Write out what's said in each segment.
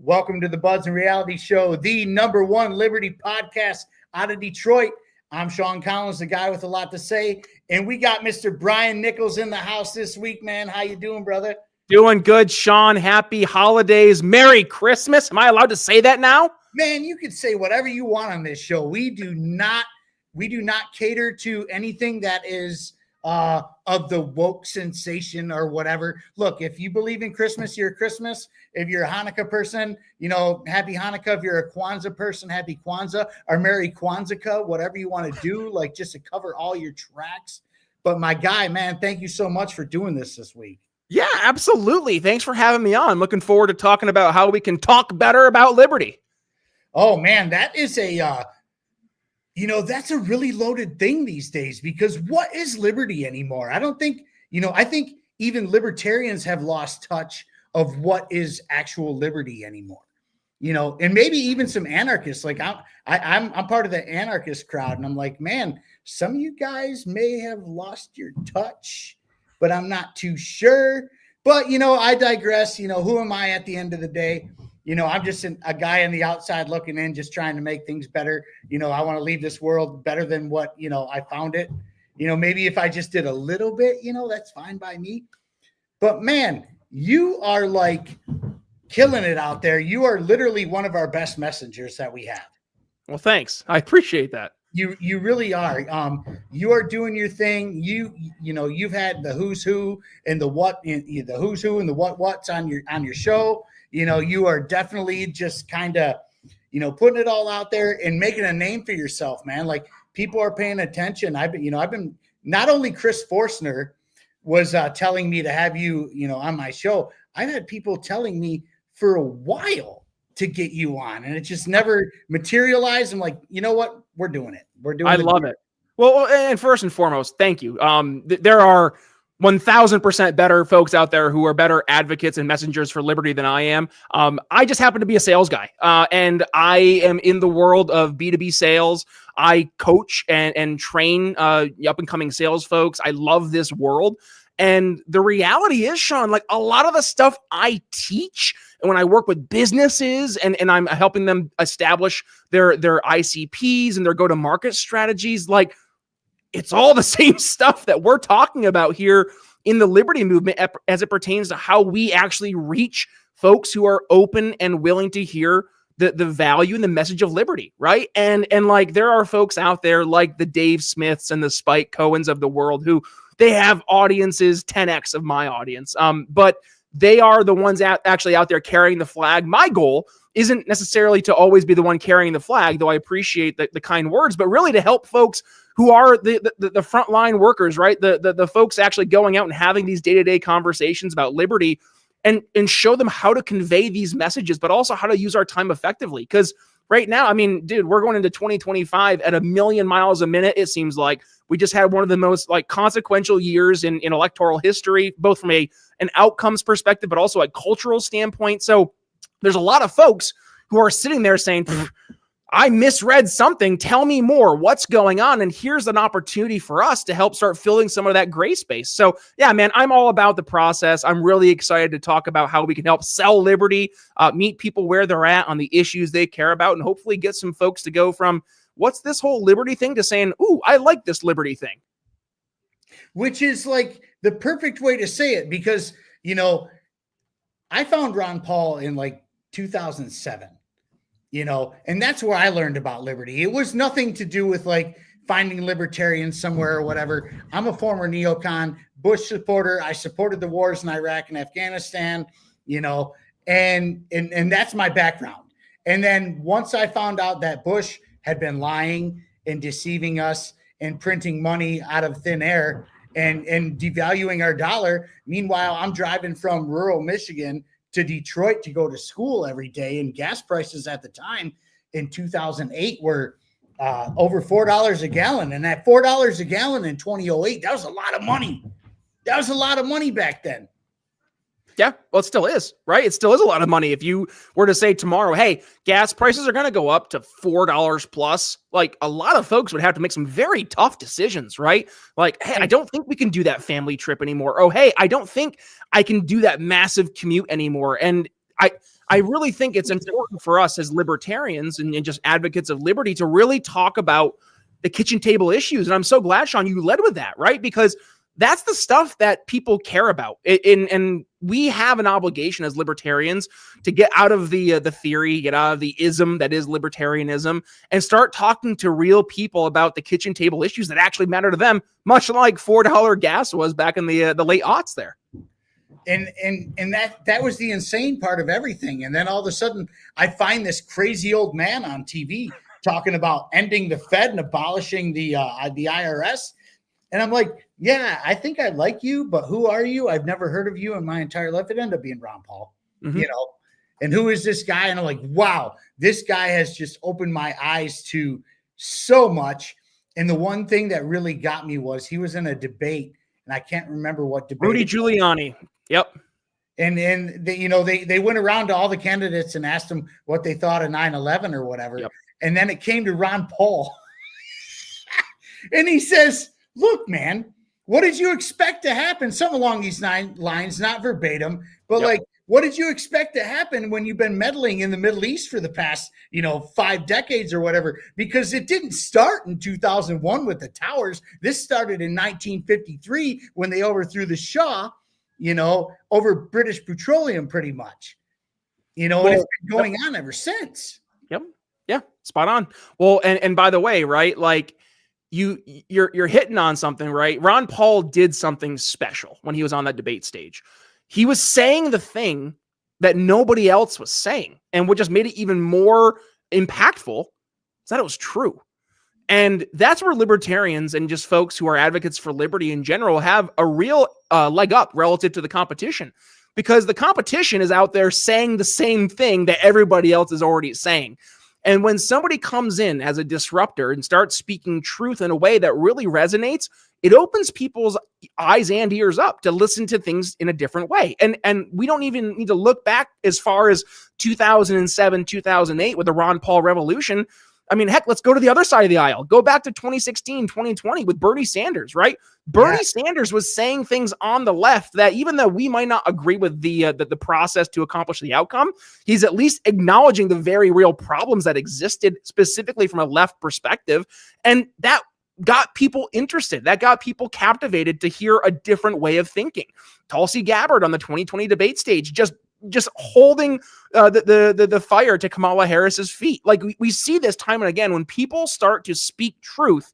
Welcome to the Buds and Reality Show, the number one Liberty podcast out of Detroit. I'm Sean Collins, the guy with a lot to say, and we got Mr. Brian Nichols in the house this week, man. How you doing, brother? Doing good, Sean. Happy holidays. Merry Christmas. Am I allowed to say that now? Man, you can say whatever you want on this show. We do not cater to anything that is of the woke sensation or whatever. Look, if you believe in Christmas, you're Christmas. If you're a Hanukkah person, happy Hanukkah. If you're a Kwanzaa person, happy Kwanzaa or Merry Kwanzaa, whatever you want to do, like just to cover all your tracks. But my guy, man, thank you so much for doing this week. Yeah, absolutely. Thanks for having me on. Looking forward to talking about how we can talk better about liberty. Oh man, that is that's a really loaded thing these days, because what is liberty anymore? I don't think, I think even libertarians have lost touch of what is actual liberty anymore, and maybe even some anarchists. Like I'm part of the anarchist crowd, and I'm like, man, some of you guys may have lost your touch, but I'm not too sure. But, I digress. Who am I at the end of the day? I'm just a guy on the outside looking in, just trying to make things better. I want to leave this world better than what, I found it. Maybe if I just did a little bit, that's fine by me. But man, you are like killing it out there. You are literally one of our best messengers that we have. Well, thanks. I appreciate that. You really are. You are doing your thing. You've had the who's who and the what, the who's who and the what's on your show. You are definitely just kind of, putting it all out there and making a name for yourself, man. Like, people are paying attention. I've been not only Chris Forstner was telling me to have you, on my show. I've had people telling me for a while to get you on, and it just never materialized. I'm like, you know what? We're doing it. I love it. Well, and first and foremost, thank you. There are 1,000% better folks out there who are better advocates and messengers for liberty than I am. I just happen to be a sales guy, and I am in the world of B2B sales. I coach and train up and coming sales folks. I love this world. And the reality is, Sean, like a lot of the stuff I teach and when I work with businesses and I'm helping them establish their ICPs and their go-to-market strategies, like, it's all the same stuff that we're talking about here in the liberty movement as it pertains to how we actually reach folks who are open and willing to hear the value and the message of liberty, right? And like, there are folks out there like the Dave Smiths and the Spike Cohens of the world who they have audiences 10x of my audience, but they are the ones actually out there carrying the flag. My goal isn't necessarily to always be the one carrying the flag, though I appreciate the kind words, but really to help folks who are the frontline workers, right? The folks actually going out and having these day-to-day conversations about liberty and show them how to convey these messages, but also how to use our time effectively. Because right now, I mean, dude, we're going into 2025 at 1,000,000 miles a minute. It seems like we just had one of the most like consequential years in electoral history, both from an outcomes perspective, but also a cultural standpoint. So there's a lot of folks who are sitting there saying, I misread something. Tell me more. What's going on? And here's an opportunity for us to help start filling some of that gray space. So yeah, man, I'm all about the process. I'm really excited to talk about how we can help sell liberty, meet people where they're at on the issues they care about, and hopefully get some folks to go from what's this whole liberty thing to saying, ooh, I like this liberty thing. Which is like the perfect way to say it, because, I found Ron Paul in like 2007. And that's where I learned about liberty. It was nothing to do with like finding libertarians somewhere or whatever. I'm a former neocon, Bush supporter. I supported the wars in Iraq and Afghanistan, and that's my background. And then once I found out that Bush had been lying and deceiving us and printing money out of thin air and devaluing our dollar, meanwhile, I'm driving from rural Michigan to Detroit to go to school every day, and gas prices at the time in 2008 were over $4 a gallon. And at $4 a gallon in 2008, that was a lot of money. That was a lot of money back then. Yeah, well, it still is, right? It still is a lot of money. If you were to say tomorrow, hey, gas prices are going to go up to $4 plus, like a lot of folks would have to make some very tough decisions, right? Like, hey, I don't think we can do that family trip anymore. Oh, hey, I don't think I can do that massive commute anymore. And I really think it's important for us as libertarians and just advocates of liberty to really talk about the kitchen table issues. And I'm so glad, Sean, you led with that, right? Because that's the stuff that people care about. And we have an obligation as libertarians to get out of the theory, get out of the ism that is libertarianism, and start talking to real people about the kitchen table issues that actually matter to them, much like $4 gas was back in the late aughts there. And that was the insane part of everything. And then all of a sudden, I find this crazy old man on TV talking about ending the Fed and abolishing the IRS. And I'm like, yeah, I think I like you, but who are you? I've never heard of you in my entire life. It ended up being Ron Paul, and who is this guy? And I'm like, wow, this guy has just opened my eyes to so much. And the one thing that really got me was he was in a debate, and I can't remember what debate. Rudy Giuliani. Yep. And they went around to all the candidates and asked them what they thought of 9/11 or whatever. Yep. And then it came to Ron Paul. And he says, look, man, what did you expect to happen? Something along these lines, not verbatim, but like, what did you expect to happen when you've been meddling in the Middle East for the past, 5 decades or whatever? Because it didn't start in 2001 with the towers. This started in 1953 when they overthrew the Shah, over British petroleum pretty much. And it's been going on ever since. Yep. Yeah. Spot on. Well, and by the way, right, like, you're hitting on something, right? Ron Paul did something special when he was on that debate stage. He was saying the thing that nobody else was saying. And what just made it even more impactful is that it was true. And that's where libertarians and just folks who are advocates for liberty in general have a real leg up relative to the competition, because the competition is out there saying the same thing that everybody else is already saying. And when somebody comes in as a disruptor and starts speaking truth in a way that really resonates, it opens people's eyes and ears up to listen to things in a different way. And we don't even need to look back as far as 2007, 2008 with the Ron Paul revolution. I mean, heck, let's go to the other side of the aisle. Go back to 2016, 2020 with Bernie Sanders, right? Bernie Sanders was saying things on the left that even though we might not agree with the process to accomplish the outcome, he's at least acknowledging the very real problems that existed specifically from a left perspective. And that got people interested. That got people captivated to hear a different way of thinking. Tulsi Gabbard on the 2020 debate stage, just holding the fire to Kamala Harris's feet. Like we see this time and again when people start to speak truth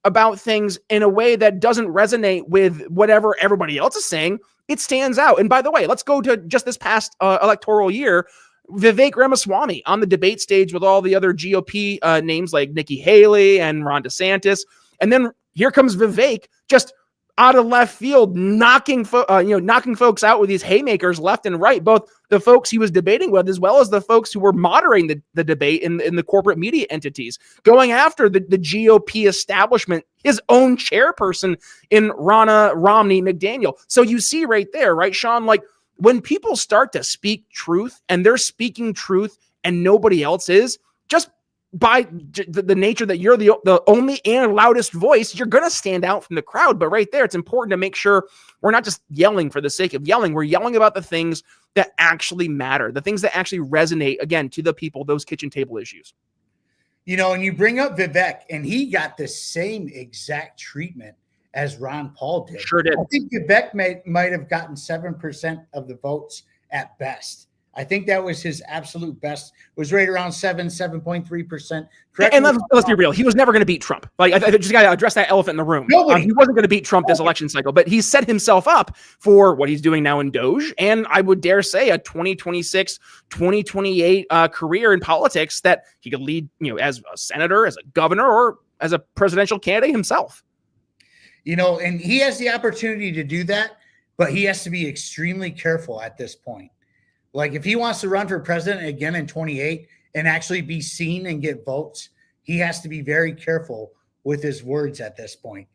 about things in a way that doesn't resonate with whatever everybody else is saying, it stands out. And by the way, let's go to just this past electoral year. Vivek Ramaswamy on the debate stage with all the other GOP names like Nikki Haley and Ron DeSantis. And then here comes Vivek just out of left field, knocking folks out with these haymakers left and right, both the folks he was debating with, as well as the folks who were moderating the debate in the corporate media entities, going after the GOP establishment, his own chairperson in Ronna Romney McDaniel. So you see right there, right, Sean, like when people start to speak truth and they're speaking truth and nobody else is, just by the nature that you're the only and loudest voice, you're going to stand out from the crowd. But right there, it's important to make sure we're not just yelling for the sake of yelling. We're yelling about the things that actually matter, the things that actually resonate, again, to the people, those kitchen table issues. And you bring up Vivek, and he got the same exact treatment as Ron Paul did. Sure did. I think Vivek might have gotten 7% of the votes at best. I think that was his absolute best. It was right around 7.3%. And let's be real. He was never going to beat Trump. Like, I just got to address that elephant in the room. He wasn't going to beat Trump this election cycle, but he set himself up for what he's doing now in Doge. And I would dare say a 2026, 2028 career in politics that he could lead, as a senator, as a governor, or as a presidential candidate himself. And he has the opportunity to do that, but he has to be extremely careful at this point. Like if he wants to run for president again in 28 and actually be seen and get votes, he has to be very careful with his words at this point.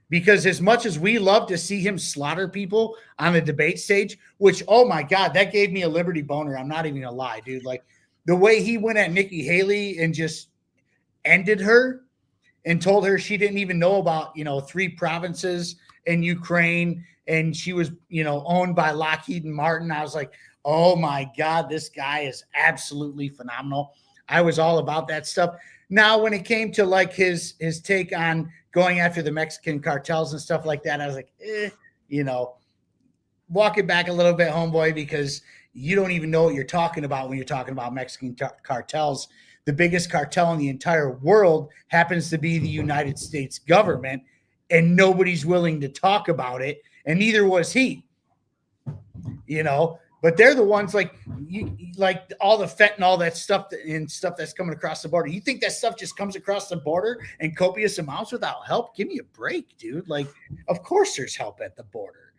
Because as much as we love to see him slaughter people on a debate stage, which, oh my God, that gave me a Liberty boner. I'm not even gonna lie, dude. Like the way he went at Nikki Haley and just ended her and told her she didn't even know about, 3 provinces in Ukraine and she was, owned by Lockheed and Martin. I was like, Oh my God, this guy is absolutely phenomenal. I was all about that stuff. Now, when it came to like his take on going after the Mexican cartels and stuff like that, I was like, walk it back a little bit, homeboy, because you don't even know what you're talking about when you're talking about Mexican cartels. The biggest cartel in the entire world happens to be the United States government, and nobody's willing to talk about it, and neither was he. But they're the ones like all the fentanyl, that stuff and stuff that's coming across the border. You think that stuff just comes across the border in copious amounts without help? Give me a break, dude. Like, of course there's help at the border,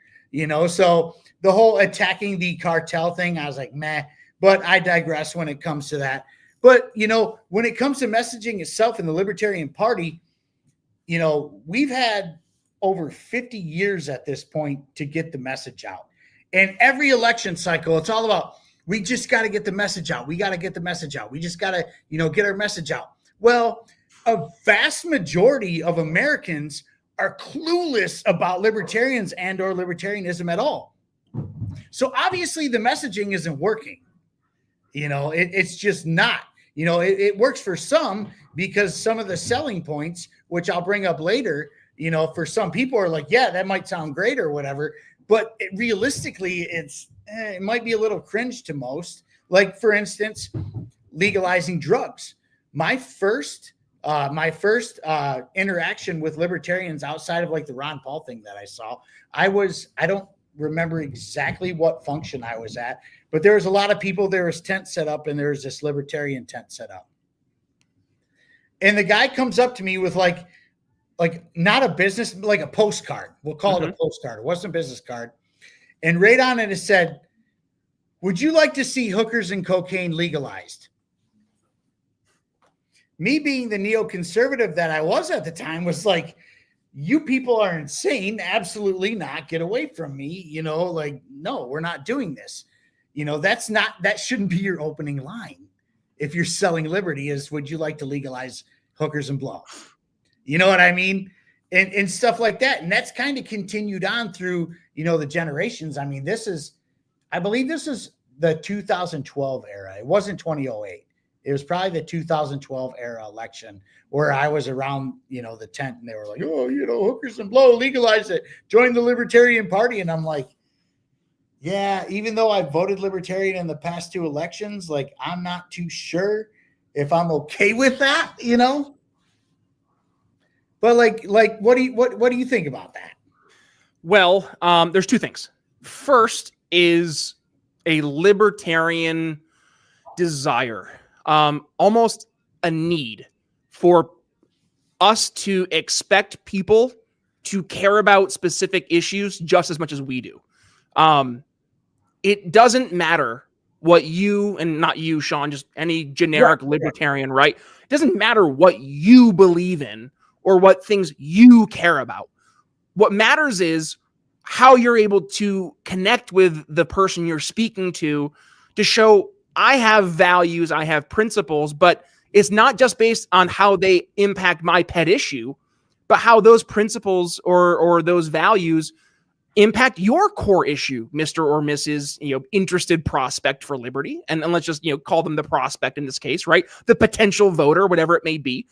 so the whole attacking the cartel thing, I was like, meh, but I digress when it comes to that. But, when it comes to messaging itself in the Libertarian Party, we've had over 50 years at this point to get the message out. And every election cycle, it's all about, we just got to get the message out. We got to get the message out. We just got to, get our message out. Well, a vast majority of Americans are clueless about libertarians and or libertarianism at all. So obviously the messaging isn't working. It's just not. It works for some because some of the selling points, which I'll bring up later, for some people are like, yeah, that might sound great or whatever. But realistically, it might be a little cringe to most. Like, for instance, legalizing drugs. My first interaction with libertarians outside of like the Ron Paul thing that I saw, I don't remember exactly what function I was at, but there was a lot of people. There was tents set up, and there was this libertarian tent set up. And the guy comes up to me with like not a business, like a postcard. We'll call it a postcard. It wasn't a business card. And right on it said, would you like to see hookers and cocaine legalized? Me being the neoconservative that I was at the time was like, you people are insane. Absolutely not. Get away from me. No, we're not doing this. That shouldn't be your opening line. If you're selling liberty is, would you like to legalize hookers and blow? You know what I mean? And stuff like that. And that's kind of continued on through, the generations. I mean, I believe this is the 2012 era. It wasn't 2008. It was probably the 2012 era election where I was around, the tent, and they were like, oh, hookers and blow, legalize it, join the Libertarian Party. And I'm like, yeah, even though I voted Libertarian in the past two elections, like, I'm not too sure if I'm okay with that, But what do you think about that? Well, there's two things. First is a libertarian desire, almost a need for us to expect people to care about specific issues just as much as we do. It doesn't matter what you, and not you, Sean, just any generic libertarian, right? It doesn't matter what you believe in or what things you care about. What matters is how you're able to connect with the person you're speaking to show I have values, I have principles, but it's not just based on how they impact my pet issue, but how those principles or those values impact your core issue, Mr. or Mrs. Interested prospect for liberty. And let's just, call them the prospect in this case, right? The potential voter, whatever it may be.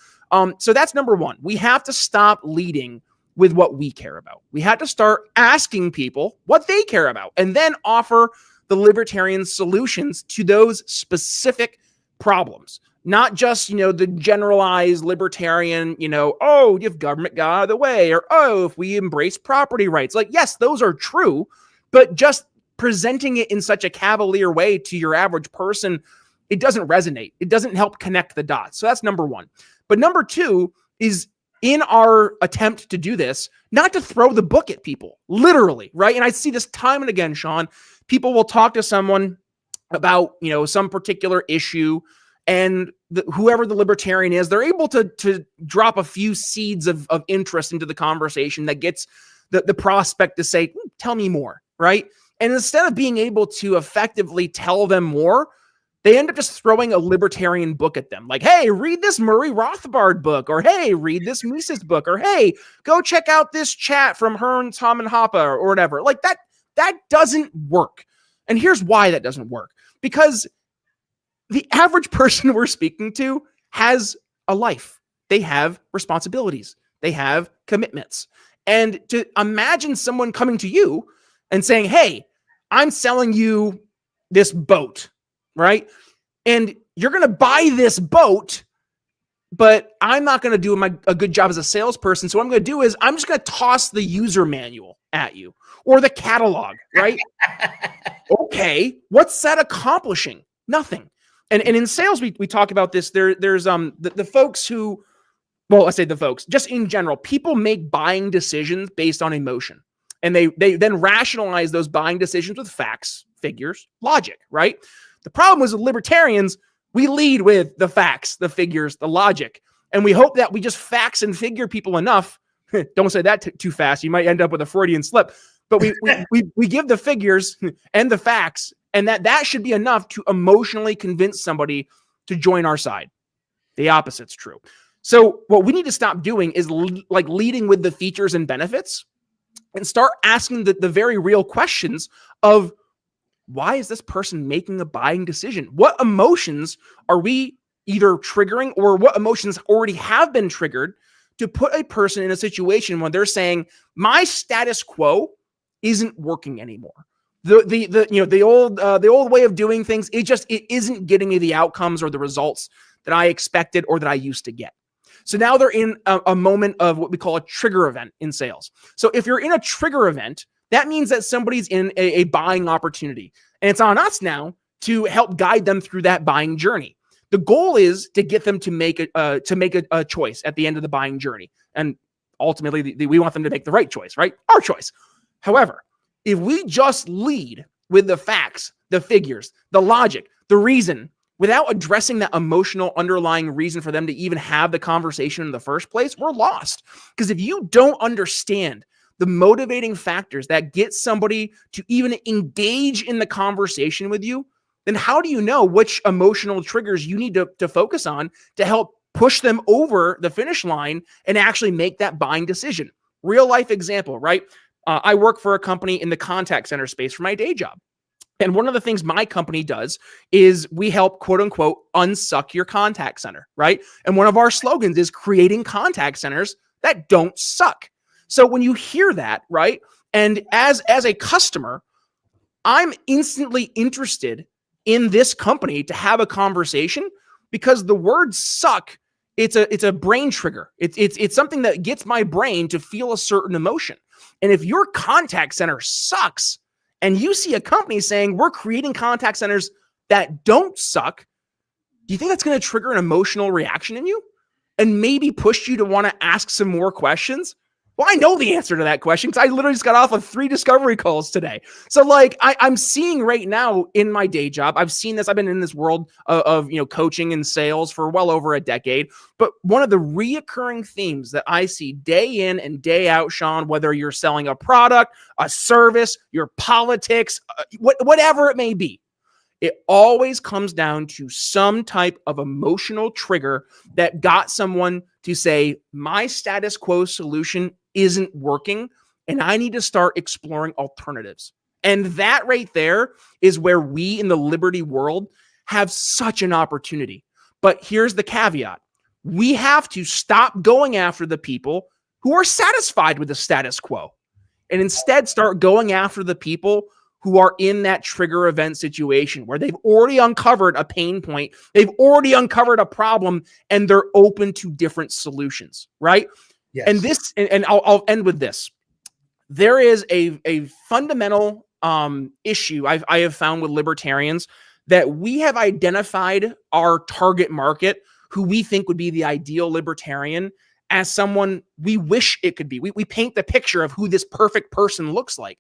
So that's number one. We have to stop leading with what we care about. We have to start asking people what they care about and then offer the libertarian solutions to those specific problems. Not just, the generalized libertarian, oh, if government got out of the way, or, oh, if we embrace property rights. Like, yes, those are true, but just presenting it in such a cavalier way to your average person, it doesn't resonate. It doesn't help connect the dots. So that's number one. But number two is, in our attempt to do this, not to throw the book at people, literally, right? And I see this time and again, Sean. People will talk to someone about, some particular issue, and whoever the libertarian is, they're able to drop a few seeds of interest into the conversation that gets the prospect to say, tell me more, right? And instead of being able to effectively tell them more, they end up just throwing a libertarian book at them. Like, hey, read this Murray Rothbard book, or hey, read this Mises book, or hey, go check out this chat from Hearn, Tom, and Hoppe, or whatever. Like that doesn't work. And here's why that doesn't work. Because the average person we're speaking to has a life. They have responsibilities. They have commitments. And to imagine someone coming to you and saying, hey, I'm selling you this boat, right? And you're going to buy this boat, but I'm not going to do a good job as a salesperson. So what I'm going to do is I'm just going to toss the user manual at you or the catalog, right? Okay, what's that accomplishing? Nothing. And in sales, we talk about this. There's the folks who, well, I say the folks, just in general, people make buying decisions based on emotion. And they then rationalize those buying decisions with facts, figures, logic, right? The problem is with libertarians, we lead with the facts, the figures, the logic. And we hope that we just facts and figure people enough. Don't say that too fast. You might end up with a Freudian slip. But we give the figures and the facts, and that should be enough to emotionally convince somebody to join our side. The opposite's true. So what we need to stop doing is leading with the features and benefits and start asking the very real questions of, why is this person making a buying decision? What emotions are we either triggering, or what emotions already have been triggered to put a person in a situation when they're saying, my status quo isn't working anymore. The old way of doing things, it isn't getting me the outcomes or the results that I expected or that I used to get. So now they're in a moment of what we call a trigger event in sales. So if you're in a trigger event, that means that somebody's in a buying opportunity. And it's on us now to help guide them through that buying journey. The goal is to get them to make a choice at the end of the buying journey. And ultimately, we want them to make the right choice, right? Our choice. However, if we just lead with the facts, the figures, the logic, the reason, without addressing that emotional underlying reason for them to even have the conversation in the first place, we're lost. Because if you don't understand the motivating factors that get somebody to even engage in the conversation with you, then how do you know which emotional triggers you need to focus on to help push them over the finish line and actually make that buying decision? Real life example, right? I work for a company in the contact center space for my day job. And one of the things my company does is we help, quote unquote, unsuck your contact center, right? And one of our slogans is creating contact centers that don't suck. So when you hear that, right? And as a customer, I'm instantly interested in this company to have a conversation because the word suck, it's a brain trigger. It's something that gets my brain to feel a certain emotion. And if your contact center sucks and you see a company saying we're creating contact centers that don't suck, do you think that's going to trigger an emotional reaction in you and maybe push you to want to ask some more questions? Well, I know the answer to that question because I literally just got off of 3 discovery calls today. So I'm seeing right now in my day job, I've seen this. I've been in this world of coaching and sales for well over a decade. But one of the reoccurring themes that I see day in and day out, Sean, whether you're selling a product, a service, your politics, whatever it may be, it always comes down to some type of emotional trigger that got someone to say, my status quo solution isn't working, and I need to start exploring alternatives. And that right there is where we in the liberty world have such an opportunity. But here's the caveat. We have to stop going after the people who are satisfied with the status quo and instead start going after the people who are in that trigger event situation where they've already uncovered a pain point, they've already uncovered a problem, and they're open to different solutions, right? Yes. And I'll end with this. There is a fundamental issue I have found with libertarians that we have identified our target market, who we think would be the ideal libertarian, as someone we wish it could be. We paint the picture of who this perfect person looks like.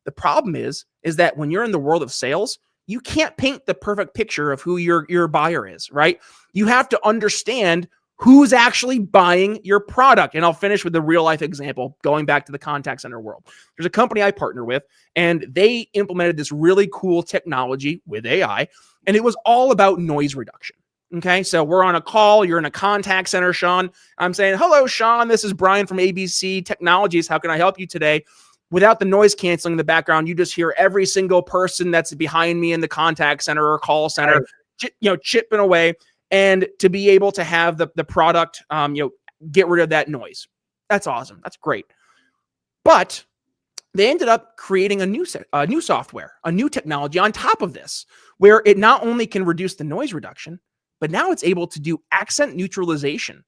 The problem is that when you're in the world of sales, you can't paint the perfect picture of who your buyer is, right? You have to understand who's actually buying your product. And I'll finish with a real life example, going back to the contact center world. There's a company I partner with, and they implemented this really cool technology with AI, and it was all about noise reduction. Okay, so we're on a call. You're in a contact center, Sean. I'm saying, hello, Sean. This is Brian from ABC Technologies. How can I help you today? without the noise canceling in the background, you just hear every single person that's behind me in the contact center or call center, chipping away, and to be able to have the product, get rid of that noise. That's awesome. That's great. But they ended up creating a new software, a new technology on top of this, where it not only can reduce the noise reduction, but now it's able to do accent neutralization.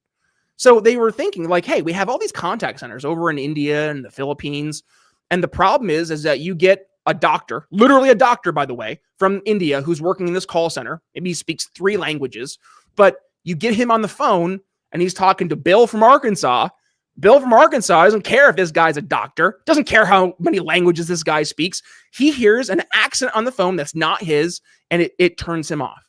So they were thinking like, hey, we have all these contact centers over in India and the Philippines. And the problem is that you get a doctor, literally a doctor, by the way, from India who's working in this call center. Maybe he speaks 3 languages, but you get him on the phone and he's talking to Bill from Arkansas. Bill from Arkansas doesn't care if this guy's a doctor, doesn't care how many languages this guy speaks. He hears an accent on the phone that's not his, and it turns him off.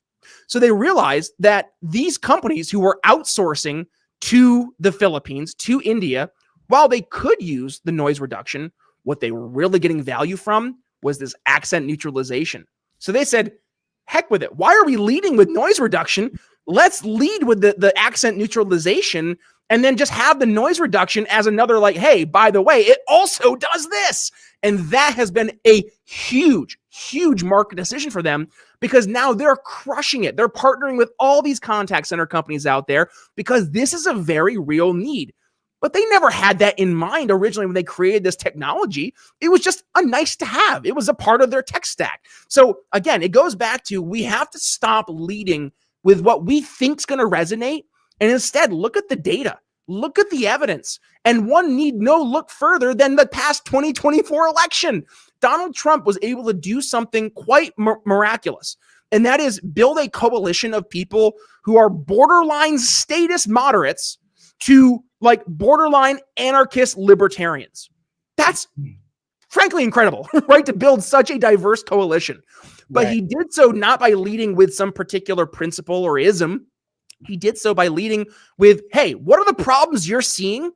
So they realized that these companies who were outsourcing to the Philippines, to India, while they could use the noise reduction, what they were really getting value from was this accent neutralization. So they said, heck with it. Why are we leading with noise reduction? Let's lead with the accent neutralization and then just have the noise reduction as another like, hey, by the way, it also does this. And that has been a huge, huge market decision for them because now they're crushing it. They're partnering with all these contact center companies out there because this is a very real need. But they never had that in mind originally when they created this technology. It was just a nice to have. It was a part of their tech stack. So again, it goes back to we have to stop leading with what we think is going to resonate and instead look at the data, look at the evidence. And one need no look further than the past 2024 election. Donald Trump was able to do something quite miraculous. And that is build a coalition of people who are borderline statist moderates to like borderline anarchist libertarians. That's frankly incredible, right? To build such a diverse coalition. But he did so not by leading with some particular principle or ism. He did so by leading with, hey, what are the problems you're seeing?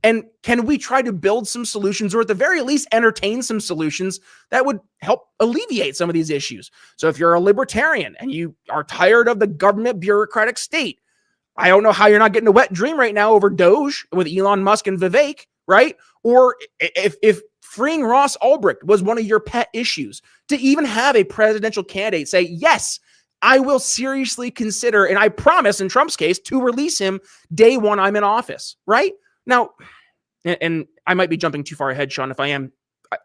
And can we try to build some solutions or at the very least entertain some solutions that would help alleviate some of these issues? So if you're a libertarian and you are tired of the government bureaucratic state, I don't know how you're not getting a wet dream right now over Doge with Elon Musk and Vivek, right? Or if freeing Ross Ulbricht was one of your pet issues, to even have a presidential candidate say, yes, I will seriously consider, and I promise in Trump's case, to release him day one I'm in office, right? Now, and I might be jumping too far ahead, Sean. If I am,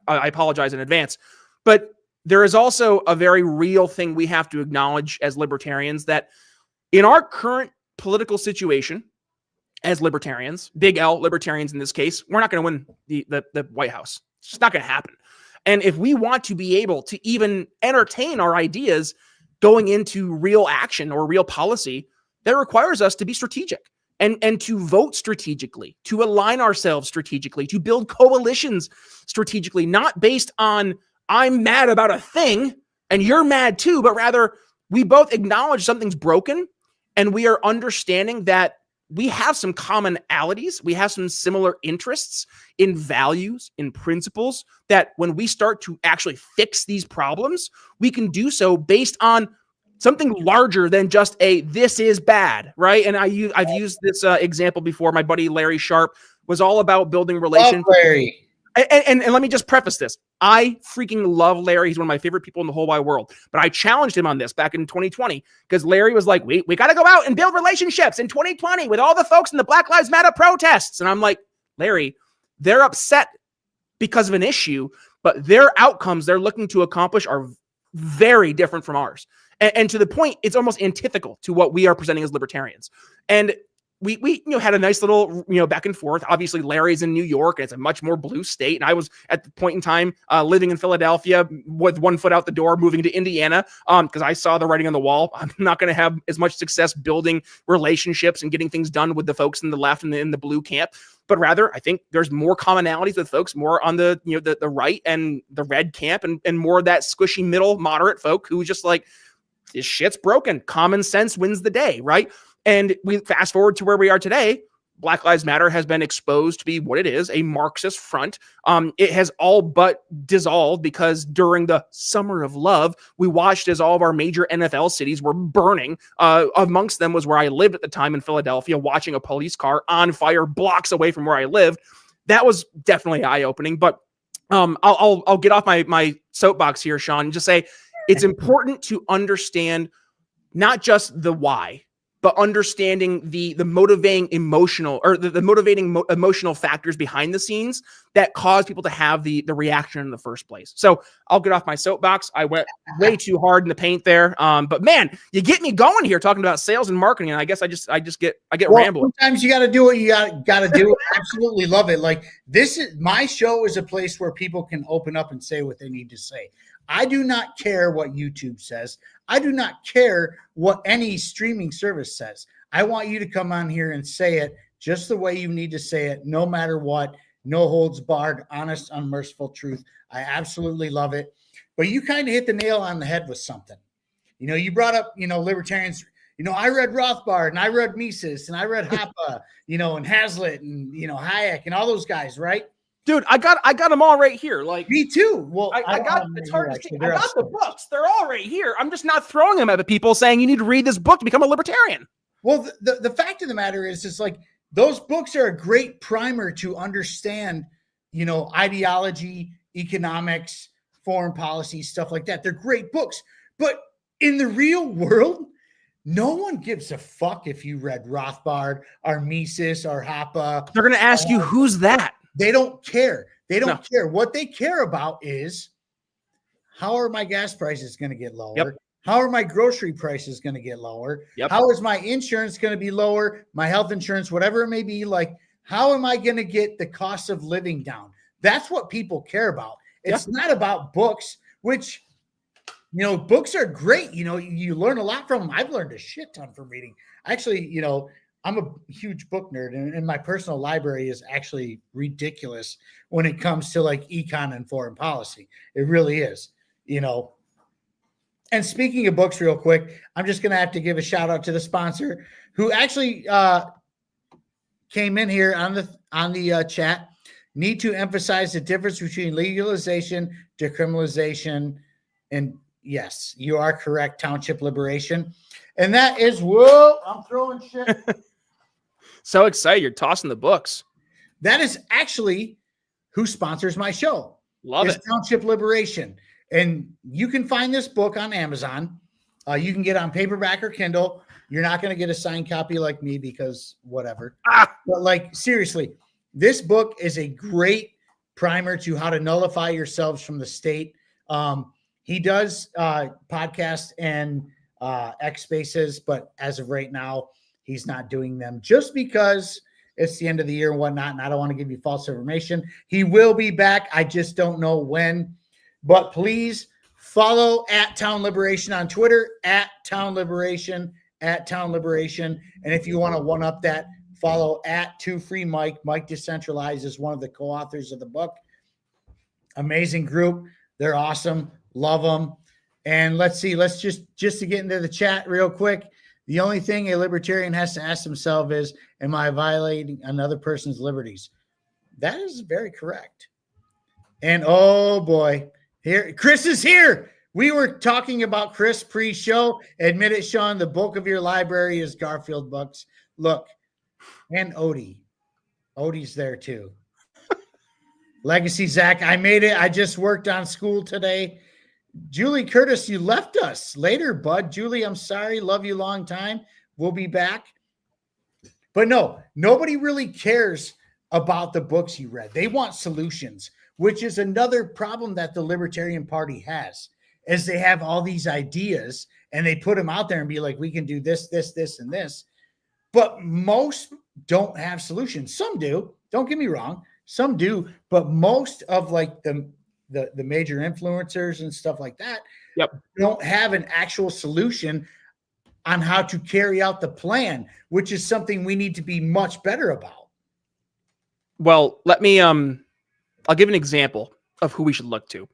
I apologize in advance. But there is also a very real thing we have to acknowledge as libertarians that in our current political situation, as libertarians, big L libertarians in this case, we're not going to win the White House. It's just not going to happen. And if we want to be able to even entertain our ideas going into real action or real policy, that requires us to be strategic and to vote strategically, to align ourselves strategically, to build coalitions strategically, not based on I'm mad about a thing and you're mad too, but rather we both acknowledge something's broken and we are understanding that we have some commonalities. We have some similar interests in values, in principles, that when we start to actually fix these problems, we can do so based on something larger than just this is bad, right? And I've used this example before. My buddy Larry Sharp was all about building relationships. Larry. And let me just preface this. I freaking love Larry. He's one of my favorite people in the whole wide world. But I challenged him on this back in 2020 because Larry was like, we got to go out and build relationships in 2020 with all the folks in the Black Lives Matter protests. And I'm like, Larry, they're upset because of an issue, but their outcomes they're looking to accomplish are very different from ours. And to the point, it's almost antithetical to what we are presenting as libertarians. And we had a nice little, back and forth. Obviously, Larry's in New York, and it's a much more blue state. And I was at the point in time living in Philadelphia with one foot out the door, moving to Indiana because I saw the writing on the wall. I'm not going to have as much success building relationships and getting things done with the folks in the left and in the blue camp. But rather, I think there's more commonalities with folks more on the the right and the red camp, and more of that squishy middle moderate folk who just like, this shit's broken. Common sense wins the day, right? And we fast forward to where we are today. Black Lives Matter has been exposed to be what it is, a Marxist front. It has all but dissolved because during the Summer of Love, we watched as all of our major NFL cities were burning. Amongst them was where I lived at the time in Philadelphia, watching a police car on fire blocks away from where I lived. That was definitely eye-opening. But I'll get off my soapbox here, Sean, and just say it's important to understand not just the why, but understanding the motivating emotional or the motivating emotional factors behind the scenes that cause people to have the reaction in the first place. So I'll get off my soapbox. I went way too hard in the paint there. But man, you get me going here talking about sales and marketing. And I guess I get rambling. Sometimes you got to do what you got to do. Absolutely love it. Like, this is my show is a place where people can open up and say what they need to say. I do not care what YouTube says. I do not care what any streaming service says. I want you to come on here and say it just the way you need to say it, no matter what. No holds barred, honest, unmerciful truth. I absolutely love it. But you kind of hit the nail on the head with something. You brought up, libertarians. I read Rothbard and I read Mises and I read Hoppe, and Hazlitt and, Hayek and all those guys, right? Dude, I got them all right here. Like, me too. Well, I got it's hard to see. I got the books. They're all right here. I'm just not throwing them at the people saying you need to read this book to become a libertarian. Well, the fact of the matter is, it's like those books are a great primer to understand, ideology, economics, foreign policy, stuff like that. They're great books. But in the real world, no one gives a fuck if you read Rothbard or Mises or Hoppe. They're going to ask you, who's that? They don't care. They don't care. What they care about is, how are my gas prices going to get lower? Yep. How are my grocery prices going to get lower? Yep. How is my insurance going to be lower? My health insurance, whatever it may be. Like, how am I going to get the cost of living down? That's what people care about. It's not about books, which, books are great. You learn a lot from them. I've learned a shit ton from reading. Actually, I'm a huge book nerd, and my personal library is actually ridiculous when it comes to like econ and foreign policy. It really is, And speaking of books real quick, I'm just going to have to give a shout out to the sponsor who actually came in here on the chat. Need to emphasize the difference between legalization, decriminalization, and yes, you are correct, township liberation. And that is, whoa, I'm throwing shit. So excited. You're tossing the books. That is actually who sponsors my show. Love it. Township Liberation. And you can find this book on Amazon. You can get it on paperback or Kindle. You're not going to get a signed copy like me because whatever. But like, seriously, this book is a great primer to how to nullify yourselves from the state. He does podcasts and X Spaces, but as of right now, he's not doing them just because it's the end of the year and whatnot, and I don't want to give you false information. He will be back. I just don't know when. But please follow @Town Liberation on Twitter, @Town Liberation, @Town Liberation. And if you want to one-up that, follow @2FreeMike. Mike Decentralized is one of the co-authors of the book. Amazing group. They're awesome. Love them. And let's see. Let's just to get into the chat real quick. The only thing a libertarian has to ask himself is, am I violating another person's liberties? That is very correct. And oh boy, here, Chris is here. We were talking about Chris pre-show. Admit it, Sean, the bulk of your library is Garfield books. Look, and Odie. Odie's there too. Legacy Zach, I made it. I just worked on school today. Julie Curtis, you left us later, bud. Julie, I'm sorry. Love you long time. We'll be back. But no, nobody really cares about the books you read. They want solutions, which is another problem that the Libertarian Party has, is they have all these ideas and they put them out there and be like, we can do this, this, this, and this. But most don't have solutions. Some do. Don't get me wrong. Some do. But most of like the major influencers and stuff like that don't have an actual solution on how to carry out the plan, which is something we need to be much better about. Well, let me I'll give an example of who we should look to.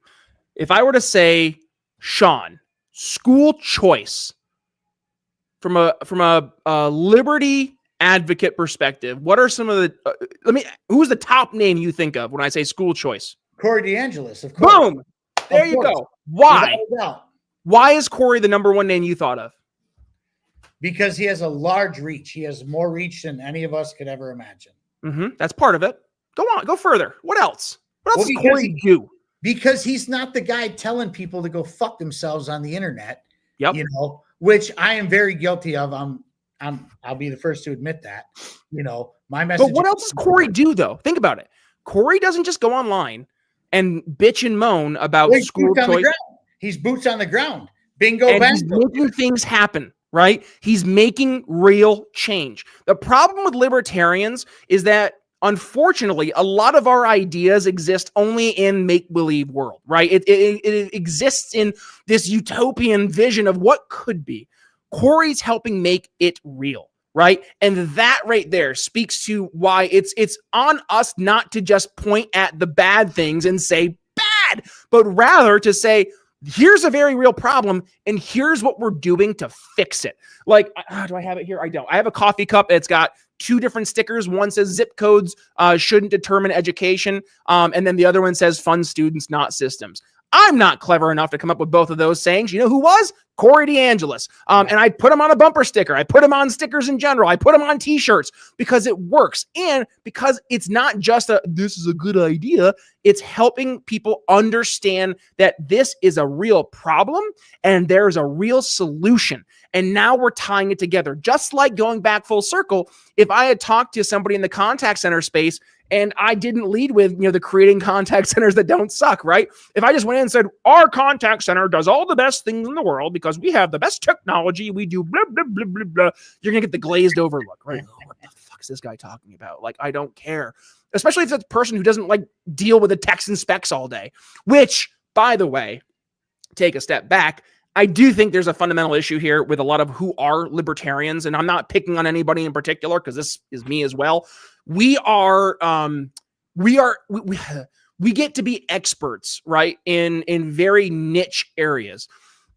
If I were to say, Sean, school choice from a liberty advocate perspective, what are some of the who's the top name you think of when I say school choice? Corey DeAngelis, of course. Boom. There you go. Why? Why is Corey the number one name you thought of? Because he has a large reach. He has more reach than any of us could ever imagine. That's part of it. Go on. Go further. What else? What else does Corey do? Because he's not the guy telling people to go fuck themselves on the internet. Yep. You know, which I am very guilty of. I'll be the first to admit that. You know, my message. But what else does Corey do, though? Think about it. Corey doesn't just go online and bitch and moan about school choice. He's boots on the ground. Bingo, and bango. He's making things happen, right? He's making real change. The problem with libertarians is that, unfortunately, a lot of our ideas exist only in make-believe world, right? It exists in this utopian vision of what could be. Corey's helping make it real, right? And that right there speaks to why it's on us not to just point at the bad things and say bad, but rather to say, here's a very real problem, and here's what we're doing to fix it. Like, do I have it here? I don't. I have a coffee cup. It's got 2 different stickers. One says zip codes shouldn't determine education. And then the other one says fund students, not systems. I'm not clever enough to come up with both of those sayings. You know who was? Corey DeAngelis. And I put him on a bumper sticker. I put him on stickers in general. I put him on t-shirts because it works. And because it's not just this is a good idea. It's helping people understand that this is a real problem and there's a real solution. And now we're tying it together. Just like going back full circle, if I had talked to somebody in the contact center space and I didn't lead with, the creating contact centers that don't suck, right? If I just went in and said, our contact center does all the best things in the world because we have the best technology, we do blah, blah, blah, blah, blah, you're going to get the glazed over look, right? Oh, what the fuck is this guy talking about? Like, I don't care. Especially if it's a person who doesn't deal with the text and specs all day, which, by the way, take a step back, I do think there's a fundamental issue here with a lot of who are libertarians, and I'm not picking on anybody in particular because this is me as well. We get to be experts, right, in very niche areas.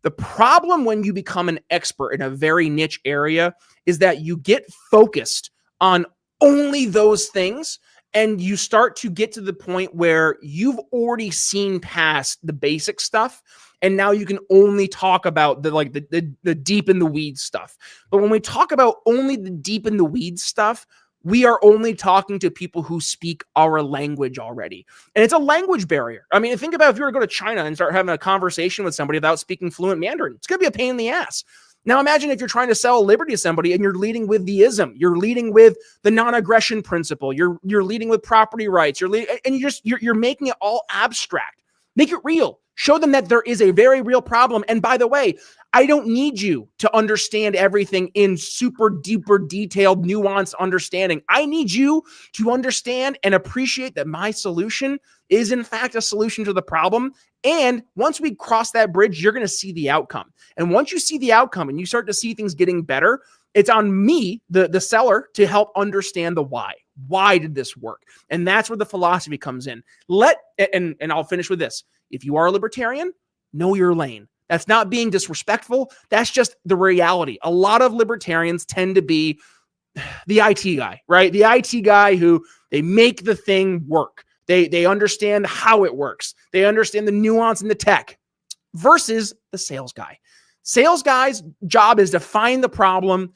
The problem when you become an expert in a very niche area is that you get focused on only those things, and you start to get to the point where you've already seen past the basic stuff. And now you can only talk about the deep in the weeds stuff. But when we talk about only the deep in the weeds stuff, we are only talking to people who speak our language already. And it's a language barrier. I mean, think about if you were to go to China and start having a conversation with somebody without speaking fluent Mandarin. It's going to be a pain in the ass. Now imagine if you're trying to sell liberty to somebody and you're leading with the ism, you're leading with the non-aggression principle, you're leading with property rights, you're making it all abstract. Make it real. Show them that there is a very real problem. And by the way, I don't need you to understand everything in super duper detailed, nuanced understanding. I need you to understand and appreciate that my solution is in fact a solution to the problem. And once we cross that bridge, you're going to see the outcome. And once you see the outcome and you start to see things getting better, it's on me, the seller, to help understand the why. Why did this work? And that's where the philosophy comes in. And I'll finish with this. If you are a libertarian, know your lane. That's not being disrespectful. That's just the reality. A lot of libertarians tend to be the IT guy, right? The IT guy who they make the thing work. They understand how it works. They understand the nuance in the tech versus the sales guy. Sales guy's job is to find the problem,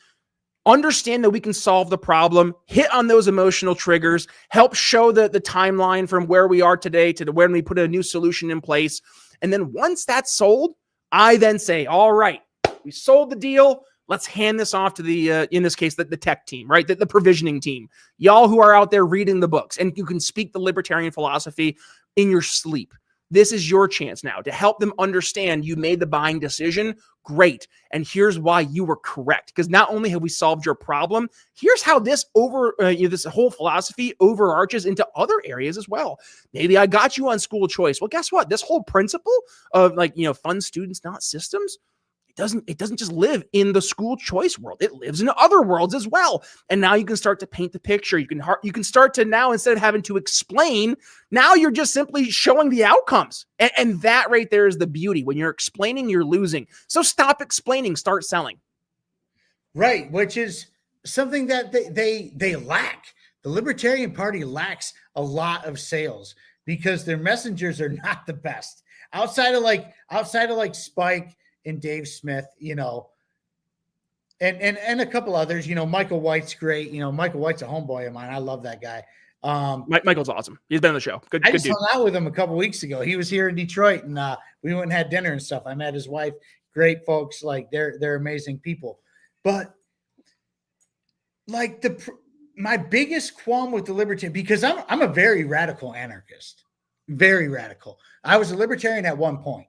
understand that we can solve the problem, hit on those emotional triggers, help show the timeline from where we are today to when we put a new solution in place. And then once that's sold, I then say, all right, we sold the deal. Let's hand this off to the, in this case, the tech team, right? The provisioning team. Y'all who are out there reading the books and you can speak the libertarian philosophy in your sleep. This is your chance now to help them understand you made the buying decision. Great. And here's why you were correct. Because not only have we solved your problem, here's how this this whole philosophy overarches into other areas as well. Maybe I got you on school choice. Well, guess what? This whole principle of fund students, not systems, it doesn't just live in the school choice world. It lives in other worlds as well. And now you can start to paint the picture. You can start to now, instead of having to explain, now you're just simply showing the outcomes. And that right there is the beauty. When you're explaining, you're losing. So stop explaining, start selling. Right, which is something that they lack. The Libertarian Party lacks a lot of sales because their messengers are not the best. Outside of Spike and Dave Smith, and a couple others, Michael White's great. Michael White's a homeboy of mine. I love that guy. Michael's awesome. He's been on the show. Good I just dude. hung out with him a couple weeks ago. He was here in Detroit, and we went and had dinner and stuff. I met his wife. Great folks. Like they're amazing people. But like my biggest qualm with the libertarian, because I'm a very radical anarchist, very radical. I was a libertarian at one point,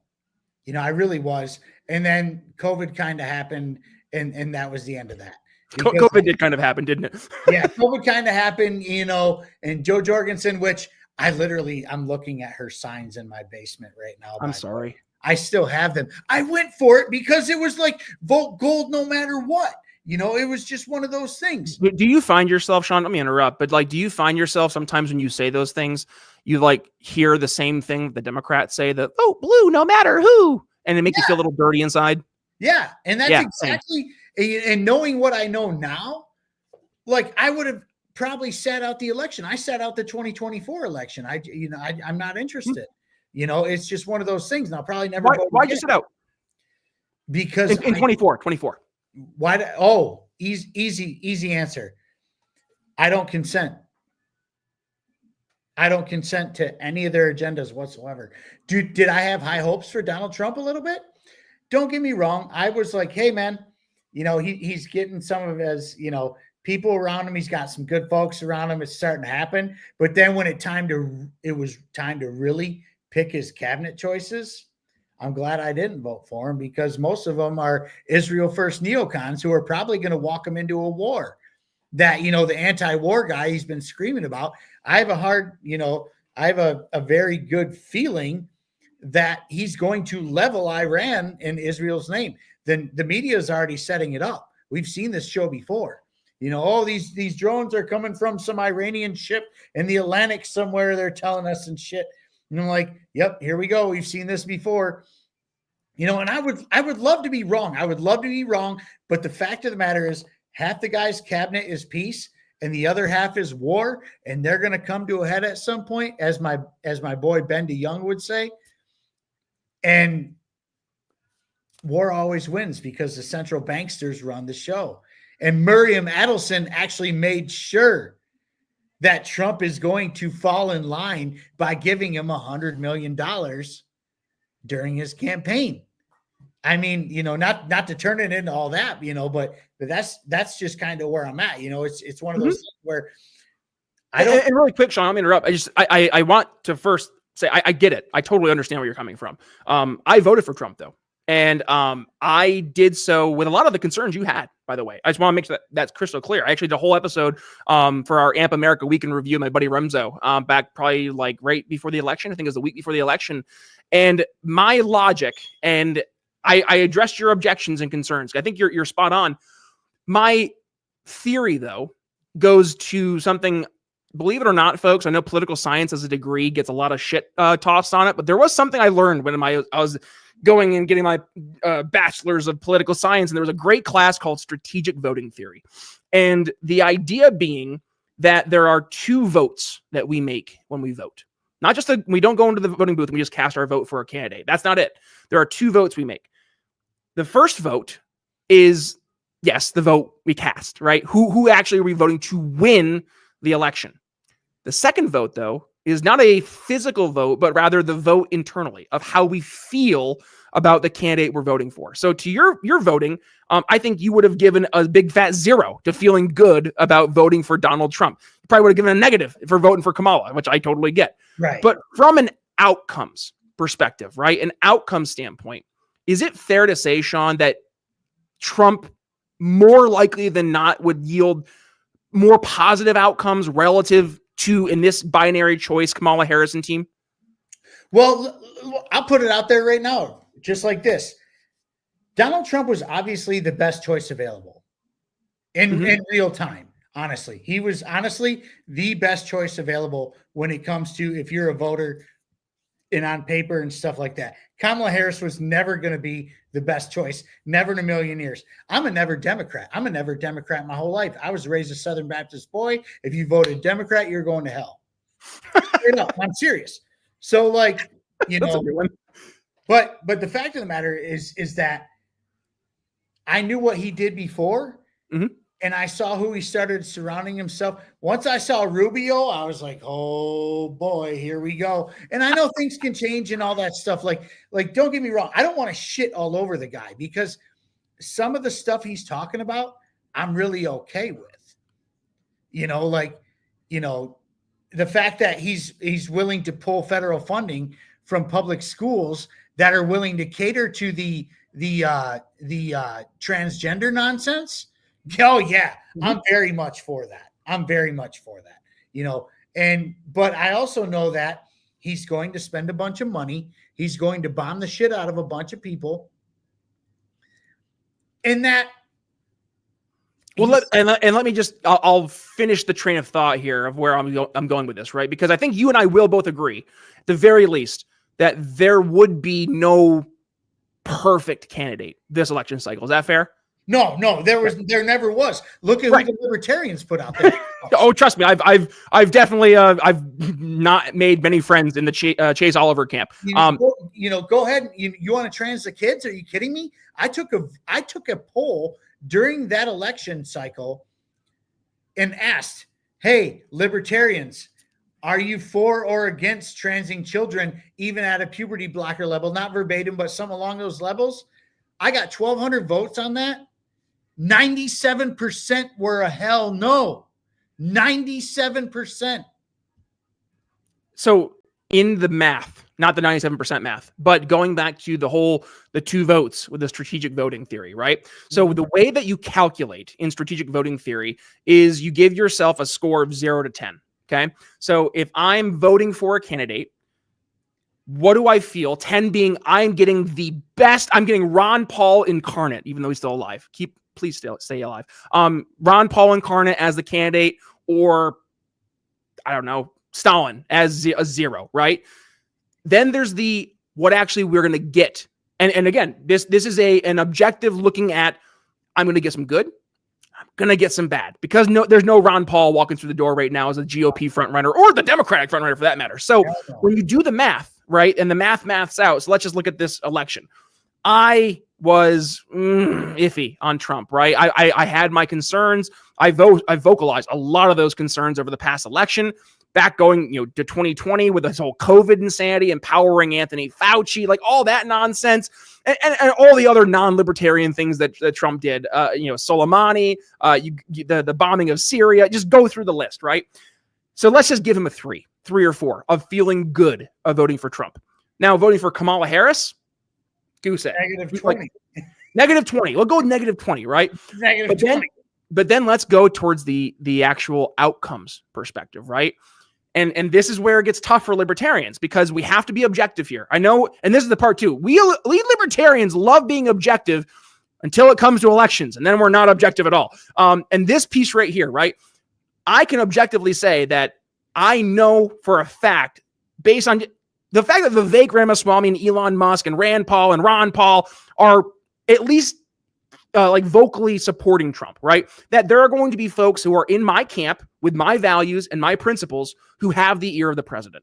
I really was. And then COVID kind of happened, and that was the end of that. COVID did kind of happen, didn't it? Yeah, COVID kind of happened, and Jo Jorgensen, which I'm looking at her signs in my basement right now. I'm sorry. I still have them. I went for it because it was like vote gold no matter what. It was just one of those things. Do you find yourself, Sean, let me interrupt, but like, do you find yourself sometimes when you say those things, you like hear the same thing the Democrats say, that vote blue no matter who, and it makes you feel a little dirty inside? Yeah. And that's exactly, and knowing what I know now, like I would have probably sat out the election. I sat out the 2024 election. I'm not interested. It's just one of those things. And I'll probably never. Why'd you sit out? Because in 24. Why? Easy answer. I don't consent. I don't consent to any of their agendas whatsoever. Did I have high hopes for Donald Trump a little bit? Don't get me wrong. I was like, hey man, he's getting some of his, people around him. He's got some good folks around him. It's starting to happen. But then when it was time to really pick his cabinet choices, I'm glad I didn't vote for him, because most of them are Israel first neocons who are probably going to walk him into a war that, the anti-war guy he's been screaming about. I have a very good feeling that he's going to level Iran in Israel's name. Then the media is already setting it up. We've seen this show before. These drones are coming from some Iranian ship in the Atlantic somewhere. They're telling us and shit. And I'm like, yep, here we go. We've seen this before. And I would love to be wrong. I would love to be wrong. But the fact of the matter is, half the guy's cabinet is peace and the other half is war. And they're going to come to a head at some point, as my boy Ben DeYoung would say. And war always wins because the central banksters run the show. And Miriam Adelson actually made sure that Trump is going to fall in line by giving him $100 million during his campaign. I mean, not to turn it into all that, but that's just kind of where I'm at. It's one of those things where I don't. And really quick, Sean, I'm gonna interrupt. I want to first say I get it. I totally understand where you're coming from. I voted for Trump though. And I did so with a lot of the concerns you had, by the way. I just want to make sure that's crystal clear. I actually did a whole episode for our AMP America Weekend Review, my buddy Remzo, back probably like right before the election. I think it was the week before the election. And my logic, and I addressed your objections and concerns. I think you're spot on. My theory, though, goes to something, believe it or not, folks, I know political science as a degree gets a lot of shit tossed on it, but there was something I learned when I was going and getting my bachelor's of political science, and there was a great class called strategic voting theory. And the idea being that there are two votes that we make when we vote. Not just we don't go into the voting booth and we just cast our vote for a candidate. That's not it. There are two votes we make. The first vote is, yes, the vote we cast, right? Who actually are we voting to win the election? The second vote, though, is not a physical vote, but rather the vote internally of how we feel about the candidate we're voting for. So to your voting, I think you would have given a big fat 0 to feeling good about voting for Donald Trump. You probably would have given a negative for voting for Kamala, which I totally get. Right. But from an outcomes perspective, right, an outcome standpoint, is it fair to say, Sean, that Trump more likely than not would yield more positive outcomes relative to, in this binary choice, Kamala Harris team? Well, I'll put it out there right now, just like this. Donald Trump was obviously the best choice available in real time. Honestly, he was honestly the best choice available when it comes to, if you're a voter and on paper and stuff like that. Kamala Harris was never going to be the best choice. Never in a million years. I'm a never Democrat. I'm a never Democrat my whole life. I was raised a Southern Baptist boy. If you voted Democrat, you're going to hell. Straight up, I'm serious. So like, but the fact of the matter is that I knew what he did before. and I saw who he started surrounding himself. Once I saw Rubio, I was like, oh boy, here we go. And I know things can change and all that stuff. Like, don't get me wrong. I don't want to shit all over the guy because some of the stuff he's talking about, I'm really okay with. The fact that he's willing to pull federal funding from public schools that are willing to cater to the transgender nonsense. Oh yeah, I'm very much for that. But I also know that he's going to spend a bunch of money. He's going to bomb the shit out of a bunch of people. And that. Well, let me just, I'll finish the train of thought here of where I'm going with this, right? Because I think you and I will both agree, at the very least, that there would be no perfect candidate this election cycle. Is that fair? No, there never was. Look at who the Libertarians put out there. Oh, trust me, I've definitely I've not made many friends in the Chase Oliver camp. Go ahead. You want to trans the kids? Are you kidding me? I took a poll during that election cycle and asked, "Hey, Libertarians, are you for or against transing children, even at a puberty blocker level?" Not verbatim, but some along those levels. I got 1,200 votes on that. 97% were a hell no. 97%. So in the math, not the 97% math, but going back to the 2 votes with the strategic voting theory, right? So the way that you calculate in strategic voting theory is you give yourself a score of 0 to 10. Okay. So if I'm voting for a candidate, what do I feel? 10 being I'm getting the best. I'm getting Ron Paul incarnate, even though he's still alive. Please stay alive. Ron Paul incarnate as the candidate, or I don't know, Stalin as a 0, right? Then there's the what actually we're going to get. And again, this is an objective looking at I'm going to get some good. I'm going to get some bad, because there's no Ron Paul walking through the door right now as a GOP frontrunner, or the Democratic frontrunner for that matter. So when you do the math, right, and the maths out, so let's just look at this election. I was iffy on Trump, right? I had my concerns. I vocalized a lot of those concerns over the past election, back going to 2020 with this whole COVID insanity, empowering Anthony Fauci, like all that nonsense, and all the other non-libertarian things that Trump did. Soleimani, the bombing of Syria. Just go through the list, right? So let's just give him a 3 or 4 of feeling good of voting for Trump. Now voting for Kamala Harris, goose egg. -20. Negative 20. We'll go with negative 20, right? -20. But then let's go towards the actual outcomes perspective, right? And this is where it gets tough for libertarians, because we have to be objective here. I know, and this is the part too. We libertarians love being objective until it comes to elections, and then we're not objective at all. And this piece right here, right? I can objectively say that I know for a fact, based on the fact that Vivek Ramaswamy and Elon Musk and Rand Paul and Ron Paul are at least vocally supporting Trump, right? That there are going to be folks who are in my camp with my values and my principles who have the ear of the president.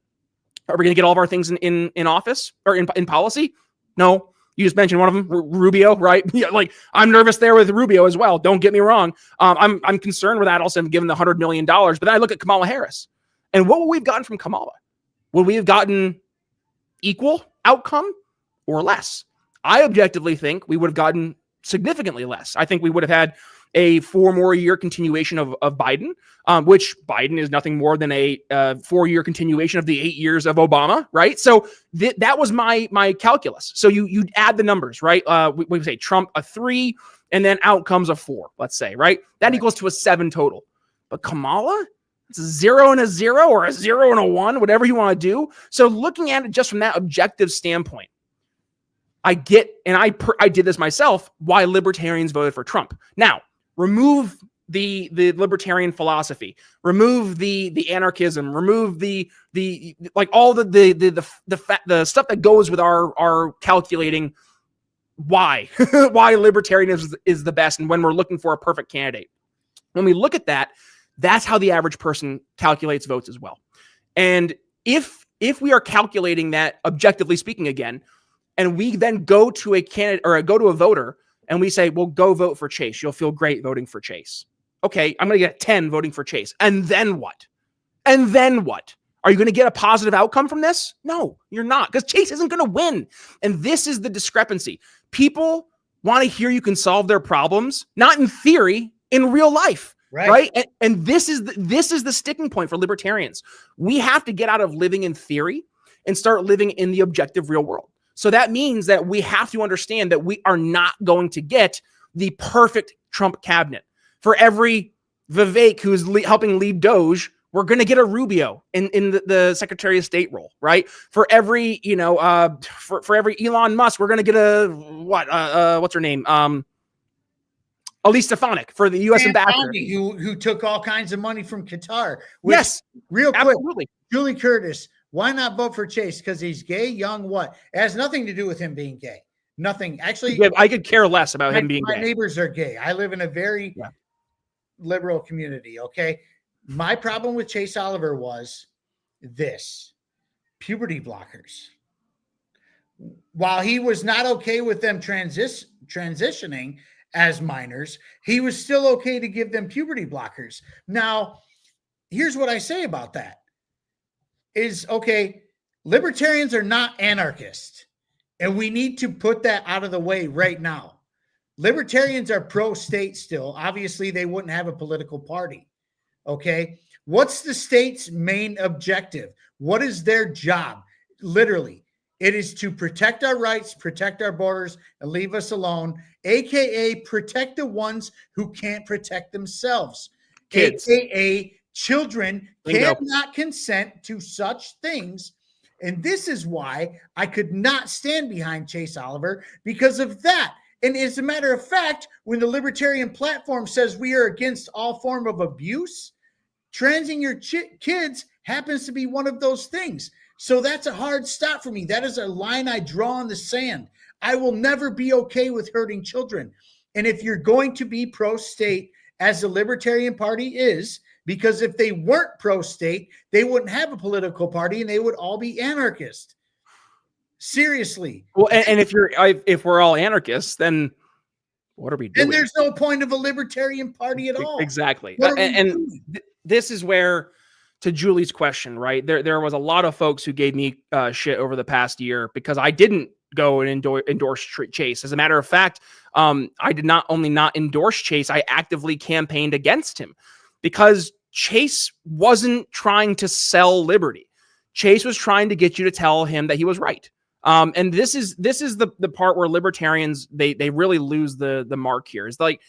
Are we going to get all of our things in office or in policy? No. You just mentioned one of them, Rubio, right? Yeah, I'm nervous there with Rubio as well. Don't get me wrong. I'm concerned with that also, given the $100 million. But then I look at Kamala Harris, and what would we have gotten from Kamala? Would we have gotten equal outcome or less? I objectively think we would have gotten significantly less. I think we would have had a 4 more year continuation of Biden, which Biden is nothing more than a 4-year continuation of the 8 years of Obama, right? So that was my calculus. So you add the numbers, right? We say Trump a 3, and then outcomes a 4, let's say, right? That equals to a 7 total. But Kamala, it's a 0 and a 0, or a 0 and a 1, whatever you want to do. So looking at it just from that objective standpoint, I get, and I did this myself, why libertarians voted for Trump. Now, remove the libertarian philosophy, remove the anarchism, remove the all the stuff that goes with our calculating why why libertarianism is the best, and when we're looking for a perfect candidate. When we look at that, that's how the average person calculates votes as well. And if we are calculating that objectively speaking again, and we then go to a candidate or go to a voter and we say, well, go vote for Chase. You'll feel great voting for Chase. Okay, I'm going to get 10 voting for Chase. And then what? And then what? Are you going to get a positive outcome from this? No, you're not, because Chase isn't going to win. And this is the discrepancy. People want to hear you can solve their problems, not in theory, in real life. Right. And this is the sticking point for libertarians. We have to get out of living in theory and start living in the objective real world. So that means that we have to understand that we are not going to get the perfect Trump cabinet. For every Vivek who's helping lead Doge, we're going to get a Rubio in the Secretary of State role, right? For every, for every Elon Musk, we're going to get a, what's her name? Elise Stefanik for the U.S. ambassador. Who took all kinds of money from Qatar. Yes. Real absolutely. Quick, Julie Curtis, why not vote for Chase? Because he's gay, young, what? It has nothing to do with him being gay. Nothing. Actually, I could care less about him being gay. My neighbors are gay. I live in a very liberal community, okay? My problem with Chase Oliver was this: puberty blockers. While he was not okay with them transitioning as minors, he was still okay to give them puberty blockers. Now, here's what I say about that is, okay, libertarians are not anarchists, and we need to put that out of the way right now. Libertarians are pro-state still. Obviously, they wouldn't have a political party. Okay. What's the state's main objective? What is their job? Literally, it is to protect our rights, protect our borders, and leave us alone, AKA protect the ones who can't protect themselves. Kids. AKA children cannot consent to such things. And this is why I could not stand behind Chase Oliver, because of that. And as a matter of fact, when the libertarian platform says we are against all form of abuse, transing your kids happens to be one of those things. So that's a hard stop for me. That is a line I draw in the sand. I will never be okay with hurting children. And if you're going to be pro-state, as the Libertarian Party is, because if they weren't pro-state, they wouldn't have a political party and they would all be anarchists. Seriously. Well, and if we're all anarchists, then what are we doing? And there's no point of a libertarian party at all. Exactly. And this is where, to Julie's question, right? There was a lot of folks who gave me shit over the past year because I didn't go and endorse Chase. As a matter of fact, I did not only not endorse Chase, I actively campaigned against him because Chase wasn't trying to sell liberty. Chase was trying to get you to tell him that he was right. And this is the part where libertarians, they really lose the mark here. It's like,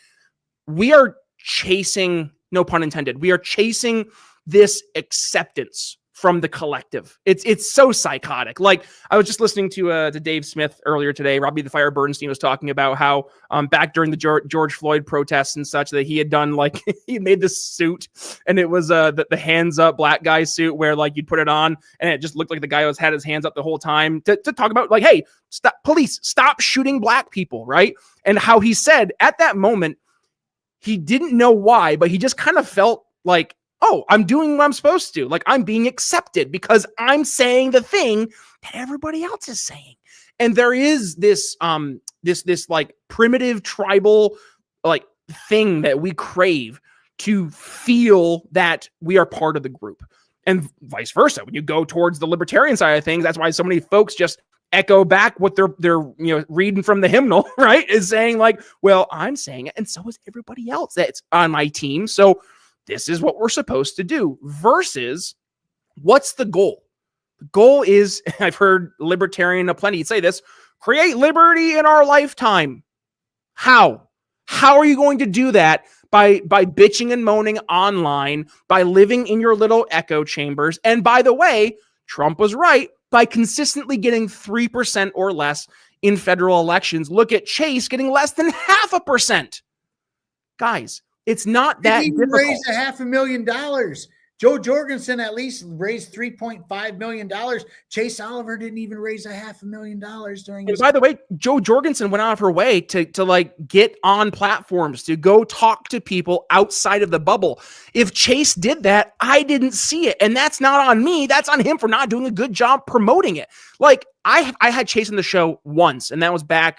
we are chasing, no pun intended, we are chasing this acceptance from the collective. It's so psychotic. Like, I was just listening to Dave Smith earlier today. Robbie the Fire Bernstein was talking about how back during the George Floyd protests and such, that he had done, like, he made this suit, and it was the hands up black guy suit where, like, you'd put it on and it just looked like the guy had his hands up the whole time to talk about, like, hey, stop, police, stop shooting black people, right? And how he said at that moment, he didn't know why, but he just kind of felt like, oh, I'm doing what I'm supposed to. Like, I'm being accepted because I'm saying the thing that everybody else is saying. And there is this like primitive tribal like thing that we crave to feel that we are part of the group, and vice versa. When you go towards the libertarian side of things, that's why so many folks just echo back what they're reading from the hymnal, right? Is saying like, well, I'm saying it, and so is everybody else that's on my team. So this is what we're supposed to do, versus what's the goal? The goal is, I've heard libertarian aplenty say this, create liberty in our lifetime. How? How are you going to do that? By bitching and moaning online, by living in your little echo chambers. And by the way, Trump was right, by consistently getting 3% or less in federal elections. Look at Chase getting less than 0.5%. Guys, it's not that difficult. Raise $500,000. Joe Jorgensen at least raised $3.5 million. Chase Oliver didn't even raise $500,000 during his. And by the way, Joe Jorgensen went out of her way to like get on platforms, to go talk to people outside of the bubble. If Chase did that, I didn't see it. And that's not on me. That's on him for not doing a good job promoting it. Like, I had Chase on the show once, and that was back,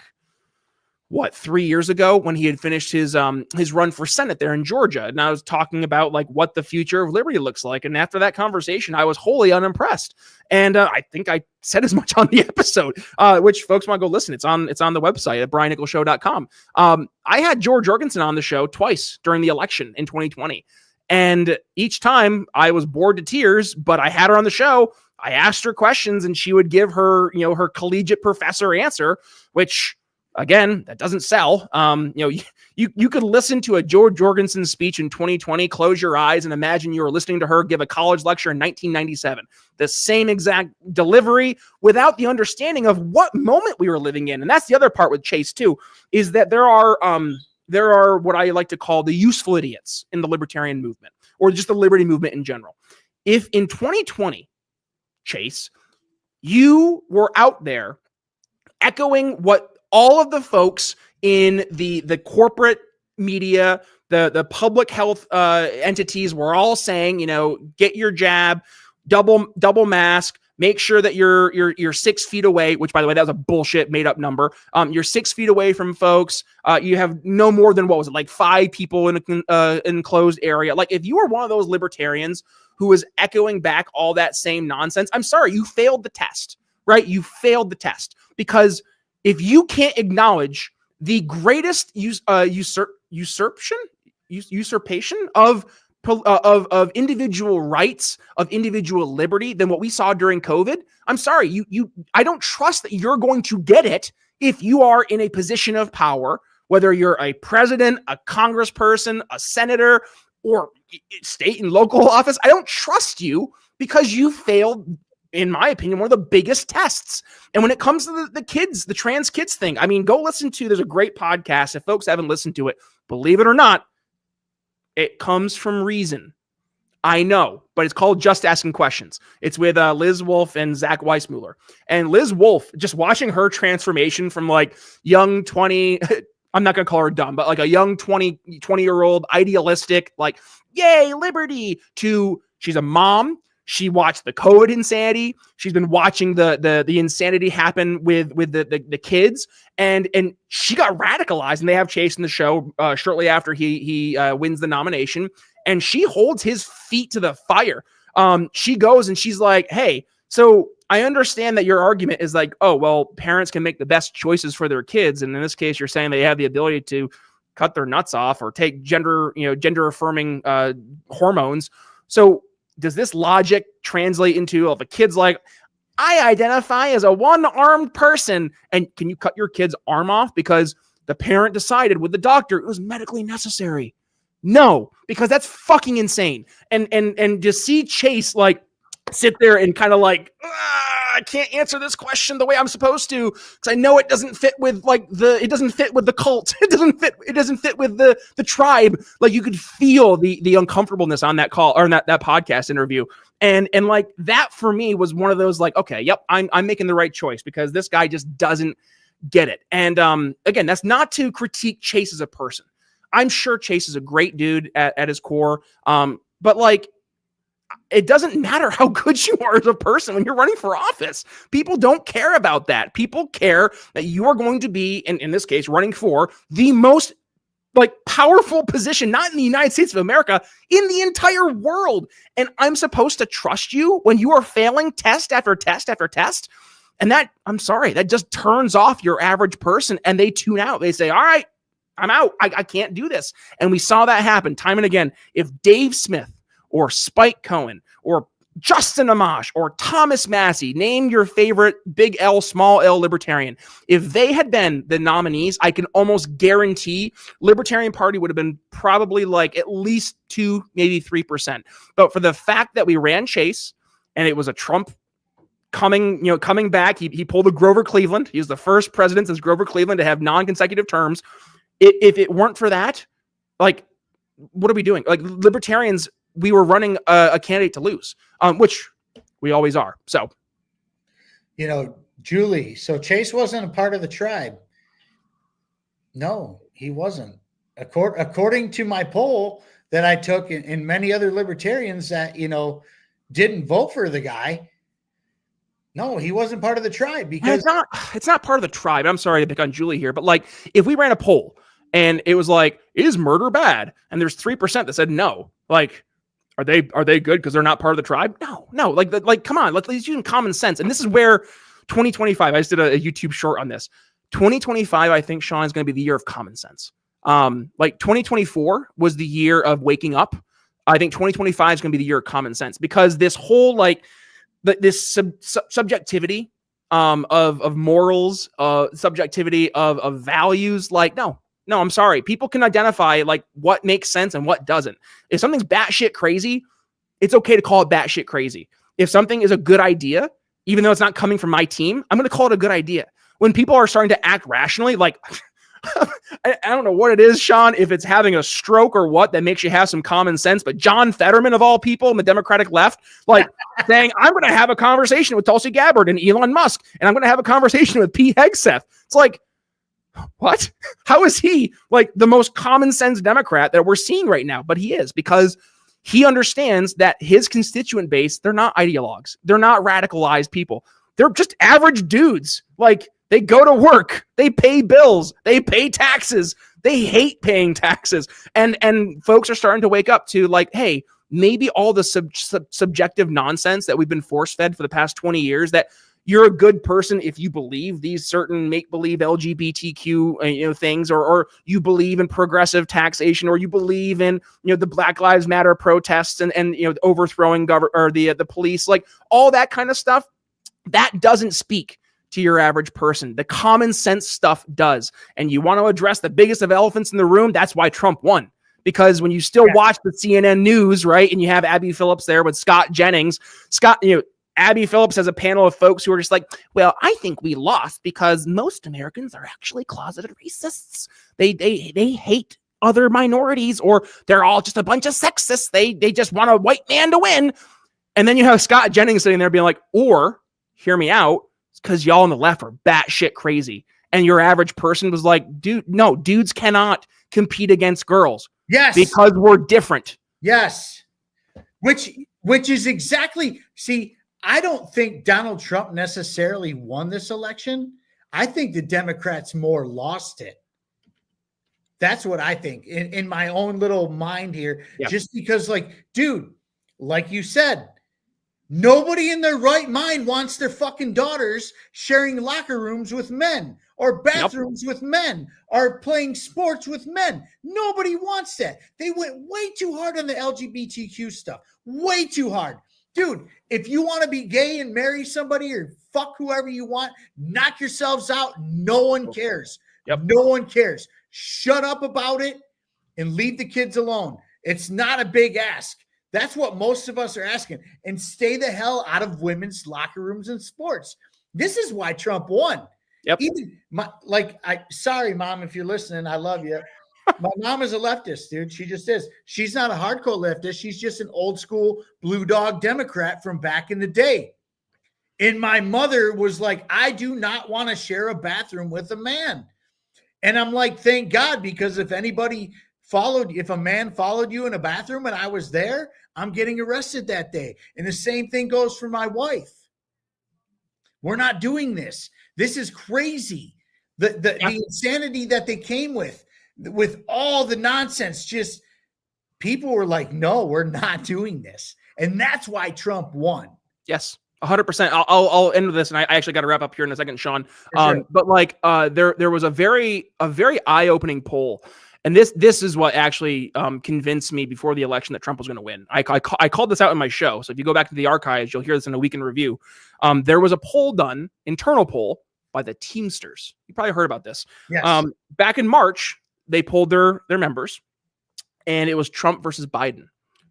3 years ago when he had finished his run for Senate there in Georgia. And I was talking about like what the future of liberty looks like. And after that conversation, I was wholly unimpressed. And I think I said as much on the episode, which folks want to go listen. It's on the website at briannicholsshow.com. I had George Jorgensen on the show twice during the election in 2020. And each time I was bored to tears, but I had her on the show. I asked her questions and she would give her, her collegiate professor answer, which again, that doesn't sell. You could listen to a George Jorgensen speech in 2020, close your eyes and imagine you were listening to her give a college lecture in 1997. The same exact delivery without the understanding of what moment we were living in. And that's the other part with Chase too, is that there are what I like to call the useful idiots in the libertarian movement or just the liberty movement in general. If in 2020, Chase, you were out there echoing what all of the folks in the corporate media, the public health entities were all saying, get your jab, double mask, make sure that you're 6 feet away, which by the way, that was a bullshit made up number. You're 6 feet away from folks. You have no more than, what was it, like 5 people in an enclosed area. Like if you were one of those libertarians who was echoing back all that same nonsense, I'm sorry, you failed the test, right? You failed the test because if you can't acknowledge the greatest usurpation of individual rights, of individual liberty than what we saw during COVID, I'm sorry, I don't trust that you're going to get it if you are in a position of power, whether you're a president, a congressperson, a senator, or state and local office. I don't trust you because you failed, in my opinion, one of the biggest tests. And when it comes to the kids, the trans kids thing, I mean, go listen to, there's a great podcast. If folks haven't listened to it, believe it or not, it comes from Reason. I know, but it's called Just Asking Questions. It's with Liz Wolfe and Zach Weissmuller. And Liz Wolfe, just watching her transformation from like young 20, I'm not going to call her dumb, but like a young 20-year-old idealistic, like, yay, liberty, to she's a mom. She watched the COVID insanity. She's been watching the insanity happen with the kids, and she got radicalized. And they have Chase in the show shortly after he wins the nomination, and she holds his feet to the fire. She goes and she's like, "Hey, so I understand that your argument is like, oh well, parents can make the best choices for their kids, and in this case, you're saying they have the ability to cut their nuts off or take gender affirming hormones. So does this logic translate into if a kid's like, I identify as a one-armed person, and can you cut your kid's arm off because the parent decided with the doctor it was medically necessary? No, because that's fucking insane. And to see Chase like sit there and kind of like, I can't answer this question the way I'm supposed to because I know it doesn't fit with it doesn't fit with the cult. It doesn't fit with the tribe. Like you could feel the uncomfortableness on that call or that podcast interview. And like that for me was one of those like, okay, yep, I'm making the right choice because this guy just doesn't get it. And again, that's not to critique Chase as a person. I'm sure Chase is a great dude at his core. But like, it doesn't matter how good you are as a person when you're running for office. People don't care about that. People care that you are going to be, in this case, running for the most like powerful position, not in the United States of America, in the entire world. And I'm supposed to trust you when you are failing test after test after test. And that, I'm sorry, that just turns off your average person and they tune out. They say, all right, I'm out. I can't do this. And we saw that happen time and again. If Dave Smith or Spike Cohen or Justin Amash or Thomas Massey, name your favorite big L, small L libertarian. If they had been the nominees, I can almost guarantee Libertarian Party would have been probably like at least 2, maybe 3%. But for the fact that we ran Chase and it was a Trump coming back, he pulled a Grover Cleveland. He was the first president since Grover Cleveland to have non-consecutive terms. If it weren't for that, like, what are we doing? Like libertarians, we were running a candidate to lose, which we always are. So, Julie, so Chase wasn't a part of the tribe. No, he wasn't. According to my poll that I took and many other libertarians that, didn't vote for the guy, No, he wasn't part of the tribe And because it's not part of the tribe. I'm sorry to pick on Julie here, but like if we ran a poll and it was like, is murder bad? And there's 3% that said no. Like, are they good because they're not part of the tribe? No. Like, come on, let's use common sense. And this is where 2025. I just did a YouTube short on this. 2025, I think, Sean, is going to be the year of common sense. Like 2024 was the year of waking up. I think 2025 is going to be the year of common sense, because this whole like this subjectivity of morals, subjectivity of values, like no, I'm sorry. People can identify like what makes sense and what doesn't. If something's batshit crazy, it's okay to call it batshit crazy. If something is a good idea, even though it's not coming from my team, I'm going to call it a good idea. When people are starting to act rationally, like I don't know what it is, Sean, if it's having a stroke or what that makes you have some common sense, but John Fetterman of all people in the Democratic left, like saying, I'm going to have a conversation with Tulsi Gabbard and Elon Musk, and I'm going to have a conversation with P. Hegseth. It's like, what? How is he like the most common sense Democrat that we're seeing right now? But he is, because he understands that his constituent base, they're not ideologues. They're not radicalized people. They're just average dudes. Like, they go to work, they pay bills, they pay taxes, they hate paying taxes. And folks are starting to wake up to like, hey, maybe all the subjective nonsense that we've been force fed for the past 20 years, that you're a good person if you believe these certain make-believe LGBTQ things, or you believe in progressive taxation, or you believe in the Black Lives Matter protests and overthrowing the police, like all that kind of stuff, that doesn't speak to your average person. The common sense stuff does. And you want to address the biggest of elephants in the room. That's why Trump won. Because when you still watch the CNN news, right, and you have Abby Phillips there with Scott Jennings, Abby Phillips has a panel of folks who are just like, well, I think we lost because most Americans are actually closeted racists. They hate other minorities, or they're all just a bunch of sexists. They just want a white man to win. And then you have Scott Jennings sitting there being like, or hear me out, because y'all on the left are batshit crazy. And your average person was like, dude, no, dudes cannot compete against girls. Yes. Because we're different. Yes. Which is exactly, see, I don't think Donald Trump necessarily won this election. I think the Democrats more lost it. That's what I think in my own little mind here. Yeah. Just because, like, dude, like you said, nobody in their right mind wants their fucking daughters sharing locker rooms with men, or bathrooms with men, or playing sports with men. Nobody wants that. They went way too hard on the LGBTQ stuff. Way too hard. Dude, if you want to be gay and marry somebody or fuck whoever you want, knock yourselves out. No one cares. Yep. No one cares. Shut up about it and leave the kids alone. It's not a big ask. That's what most of us are asking. And stay the hell out of women's locker rooms and sports. This is why Trump won. Yep. Even sorry, Mom, if you're listening, I love you. My mom is a leftist, dude. She just is. She's not a hardcore leftist. She's just an old school blue dog Democrat from back in the day. And my mother was like, I do not want to share a bathroom with a man. And I'm like, thank God, because if a man followed you in a bathroom and I was there, I'm getting arrested that day. And the same thing goes for my wife. We're not doing this. This is crazy. The insanity that they came with all the nonsense, just people were like, no, we're not doing this. And that's why Trump won. Yes. 100%. I'll end with this, and I actually got to wrap up here in a second, Sean. Sure. But like, there was a very eye-opening poll. And this is what actually convinced me before the election that Trump was going to win. I called this out in my show. So if you go back to the archives, you'll hear this in a week in review. There was a poll done, internal poll, by the Teamsters. You probably heard about this. Yes. Back in March, they polled their members, and it was Trump versus Biden.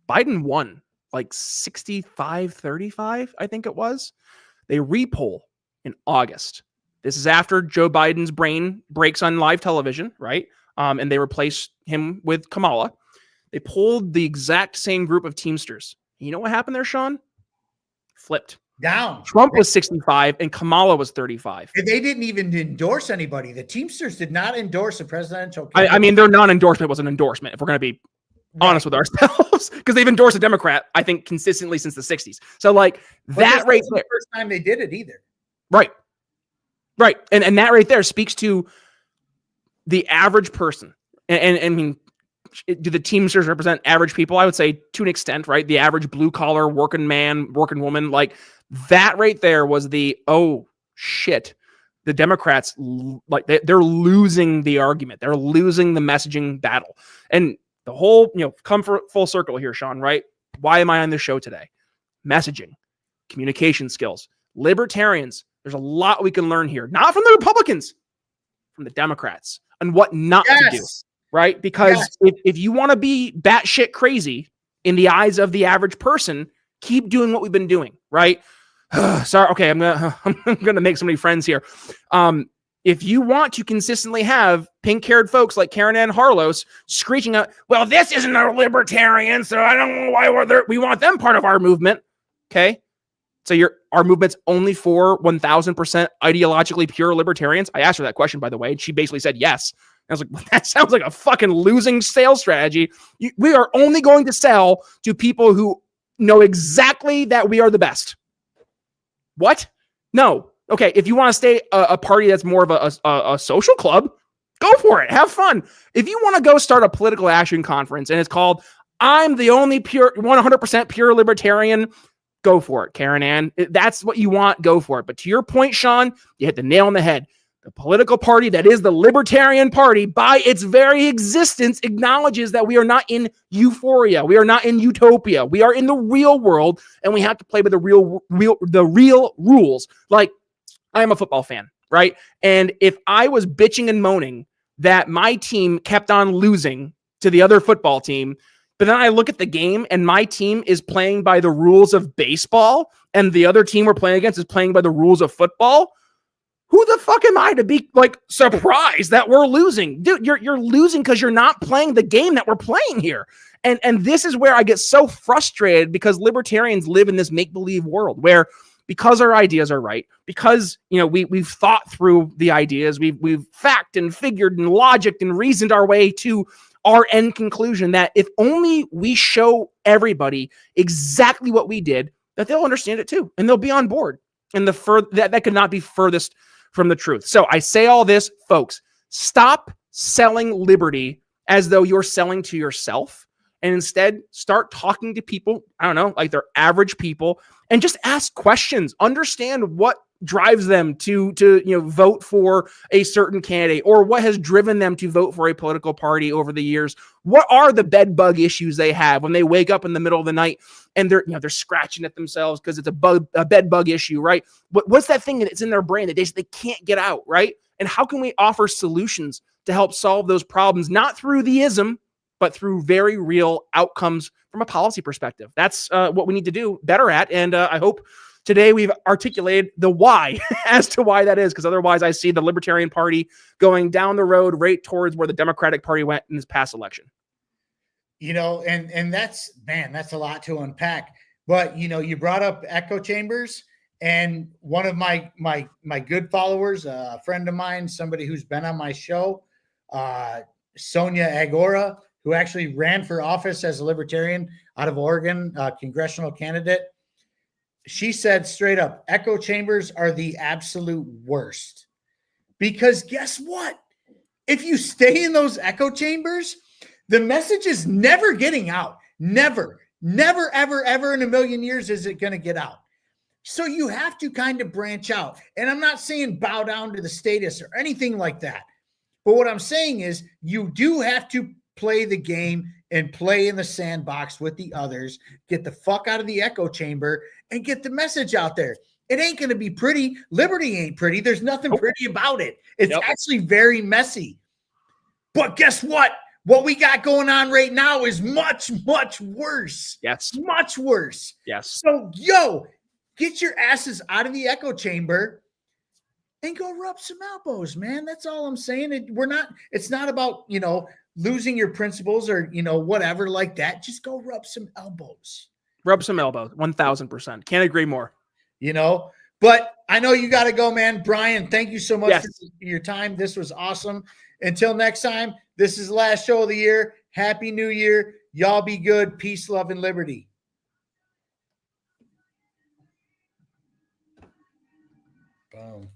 Biden won like 65-35, I think it was. They repoll in August. This is after Joe Biden's brain breaks on live television, right? And they replaced him with Kamala. They polled the exact same group of Teamsters. You know what happened there, Sean? Flipped. Down. Trump was 65 and Kamala was 35. And they didn't even endorse anybody. The Teamsters did not endorse a presidential candidate. I mean, their non-endorsement was an endorsement, if we're going to be honest with ourselves, because they've endorsed a Democrat, I think, consistently since the 60s. So like that right there. The first time they did it either. Right. Right. And that right there speaks to the average person. And I mean, do the Teamsters represent average people? I would say to an extent, right? The average blue collar working man, working woman, like that right there was the, oh shit. The Democrats, like they're losing the argument. They're losing the messaging battle. And the whole, come for full circle here, Sean, right? Why am I on this show today? Messaging, communication skills, libertarians. There's a lot we can learn here, not from the Republicans, from the Democrats, and what not to do, right? Because if you want to be batshit crazy in the eyes of the average person, keep doing what we've been doing, right? Sorry. Okay. I'm gonna make so many friends here. If you want to consistently have pink-haired folks like Karen Ann Harlos screeching out, well, this isn't a libertarian, so I don't know why we want them part of our movement. Okay. So our movement's only for 1000% ideologically pure libertarians. I asked her that question, by the way, and she basically said yes. I was like, well, that sounds like a fucking losing sales strategy. We are only going to sell to people who know exactly that we are the best. What? No. Okay. If you want to stay a party that's more of a social club, go for it. Have fun. If you want to go start a political action conference and it's called I'm the only pure 100% pure libertarian, go for it, Karen Ann. That's what you want. Go for it. But to your point, Sean, you hit the nail on the head. The political party that is the Libertarian Party, by its very existence, acknowledges that we are not in euphoria. We are not in utopia. We are in the real world, and we have to play by the real rules. Like, I am a football fan, right? And if I was bitching and moaning that my team kept on losing to the other football team, but then I look at the game and my team is playing by the rules of baseball, and the other team we're playing against is playing by the rules of football, who the fuck am I to be like surprised that we're losing? Dude, you're losing because you're not playing the game that we're playing here. And this is where I get so frustrated, because libertarians live in this make-believe world where, because our ideas are right, because we've thought through the ideas, we've fact and figured and logicked and reasoned our way to our end conclusion, that if only we show everybody exactly what we did, that they'll understand it too, and they'll be on board. And that could not be furthest from the truth. So I say all this, folks, stop selling liberty as though you're selling to yourself, and instead start talking to people, I don't know, like they're average people, and just ask questions. Understand what drives them to vote for a certain candidate, or what has driven them to vote for a political party over the years. What are the bed bug issues they have when they wake up in the middle of the night and they're scratching at themselves because it's a bed bug issue, right? What's that thing that's in their brain that they can't get out, right? And how can we offer solutions to help solve those problems, not through the ism, but through very real outcomes from a policy perspective? That's what we need to do better at. And I hope today we've articulated the why as to why that is, because otherwise I see the Libertarian Party going down the road right towards where the Democratic Party went in this past election. And that's a lot to unpack. But you brought up echo chambers, and one of my good followers, a friend of mine, somebody who's been on my show, Sonia Agora, who actually ran for office as a libertarian out of Oregon, congressional candidate. She said straight up, echo chambers are the absolute worst. Because guess what? If you stay in those echo chambers, the message is never getting out. Never, ever in a million years is it going to get out. So you have to kind of branch out. And I'm not saying bow down to the status or anything like that. But what I'm saying is you do have to play the game and play in the sandbox with the others, get the fuck out of the echo chamber and get the message out there. It ain't going to be pretty. Liberty ain't pretty. There's nothing pretty about it. It's actually very messy. But guess what? What we got going on right now is much, much worse. Yes. Much worse. Yes. So, get your asses out of the echo chamber and go rub some elbows, man. That's all I'm saying. It's not about, losing your principles or, whatever like that. Just go rub some elbows. Rub some elbows. 1000%. Can't agree more. But I know you got to go, man. Brian, thank you so much for your time. This was awesome. Until next time, this is the last show of the year. Happy New Year. Y'all be good. Peace, love, and liberty. Boom.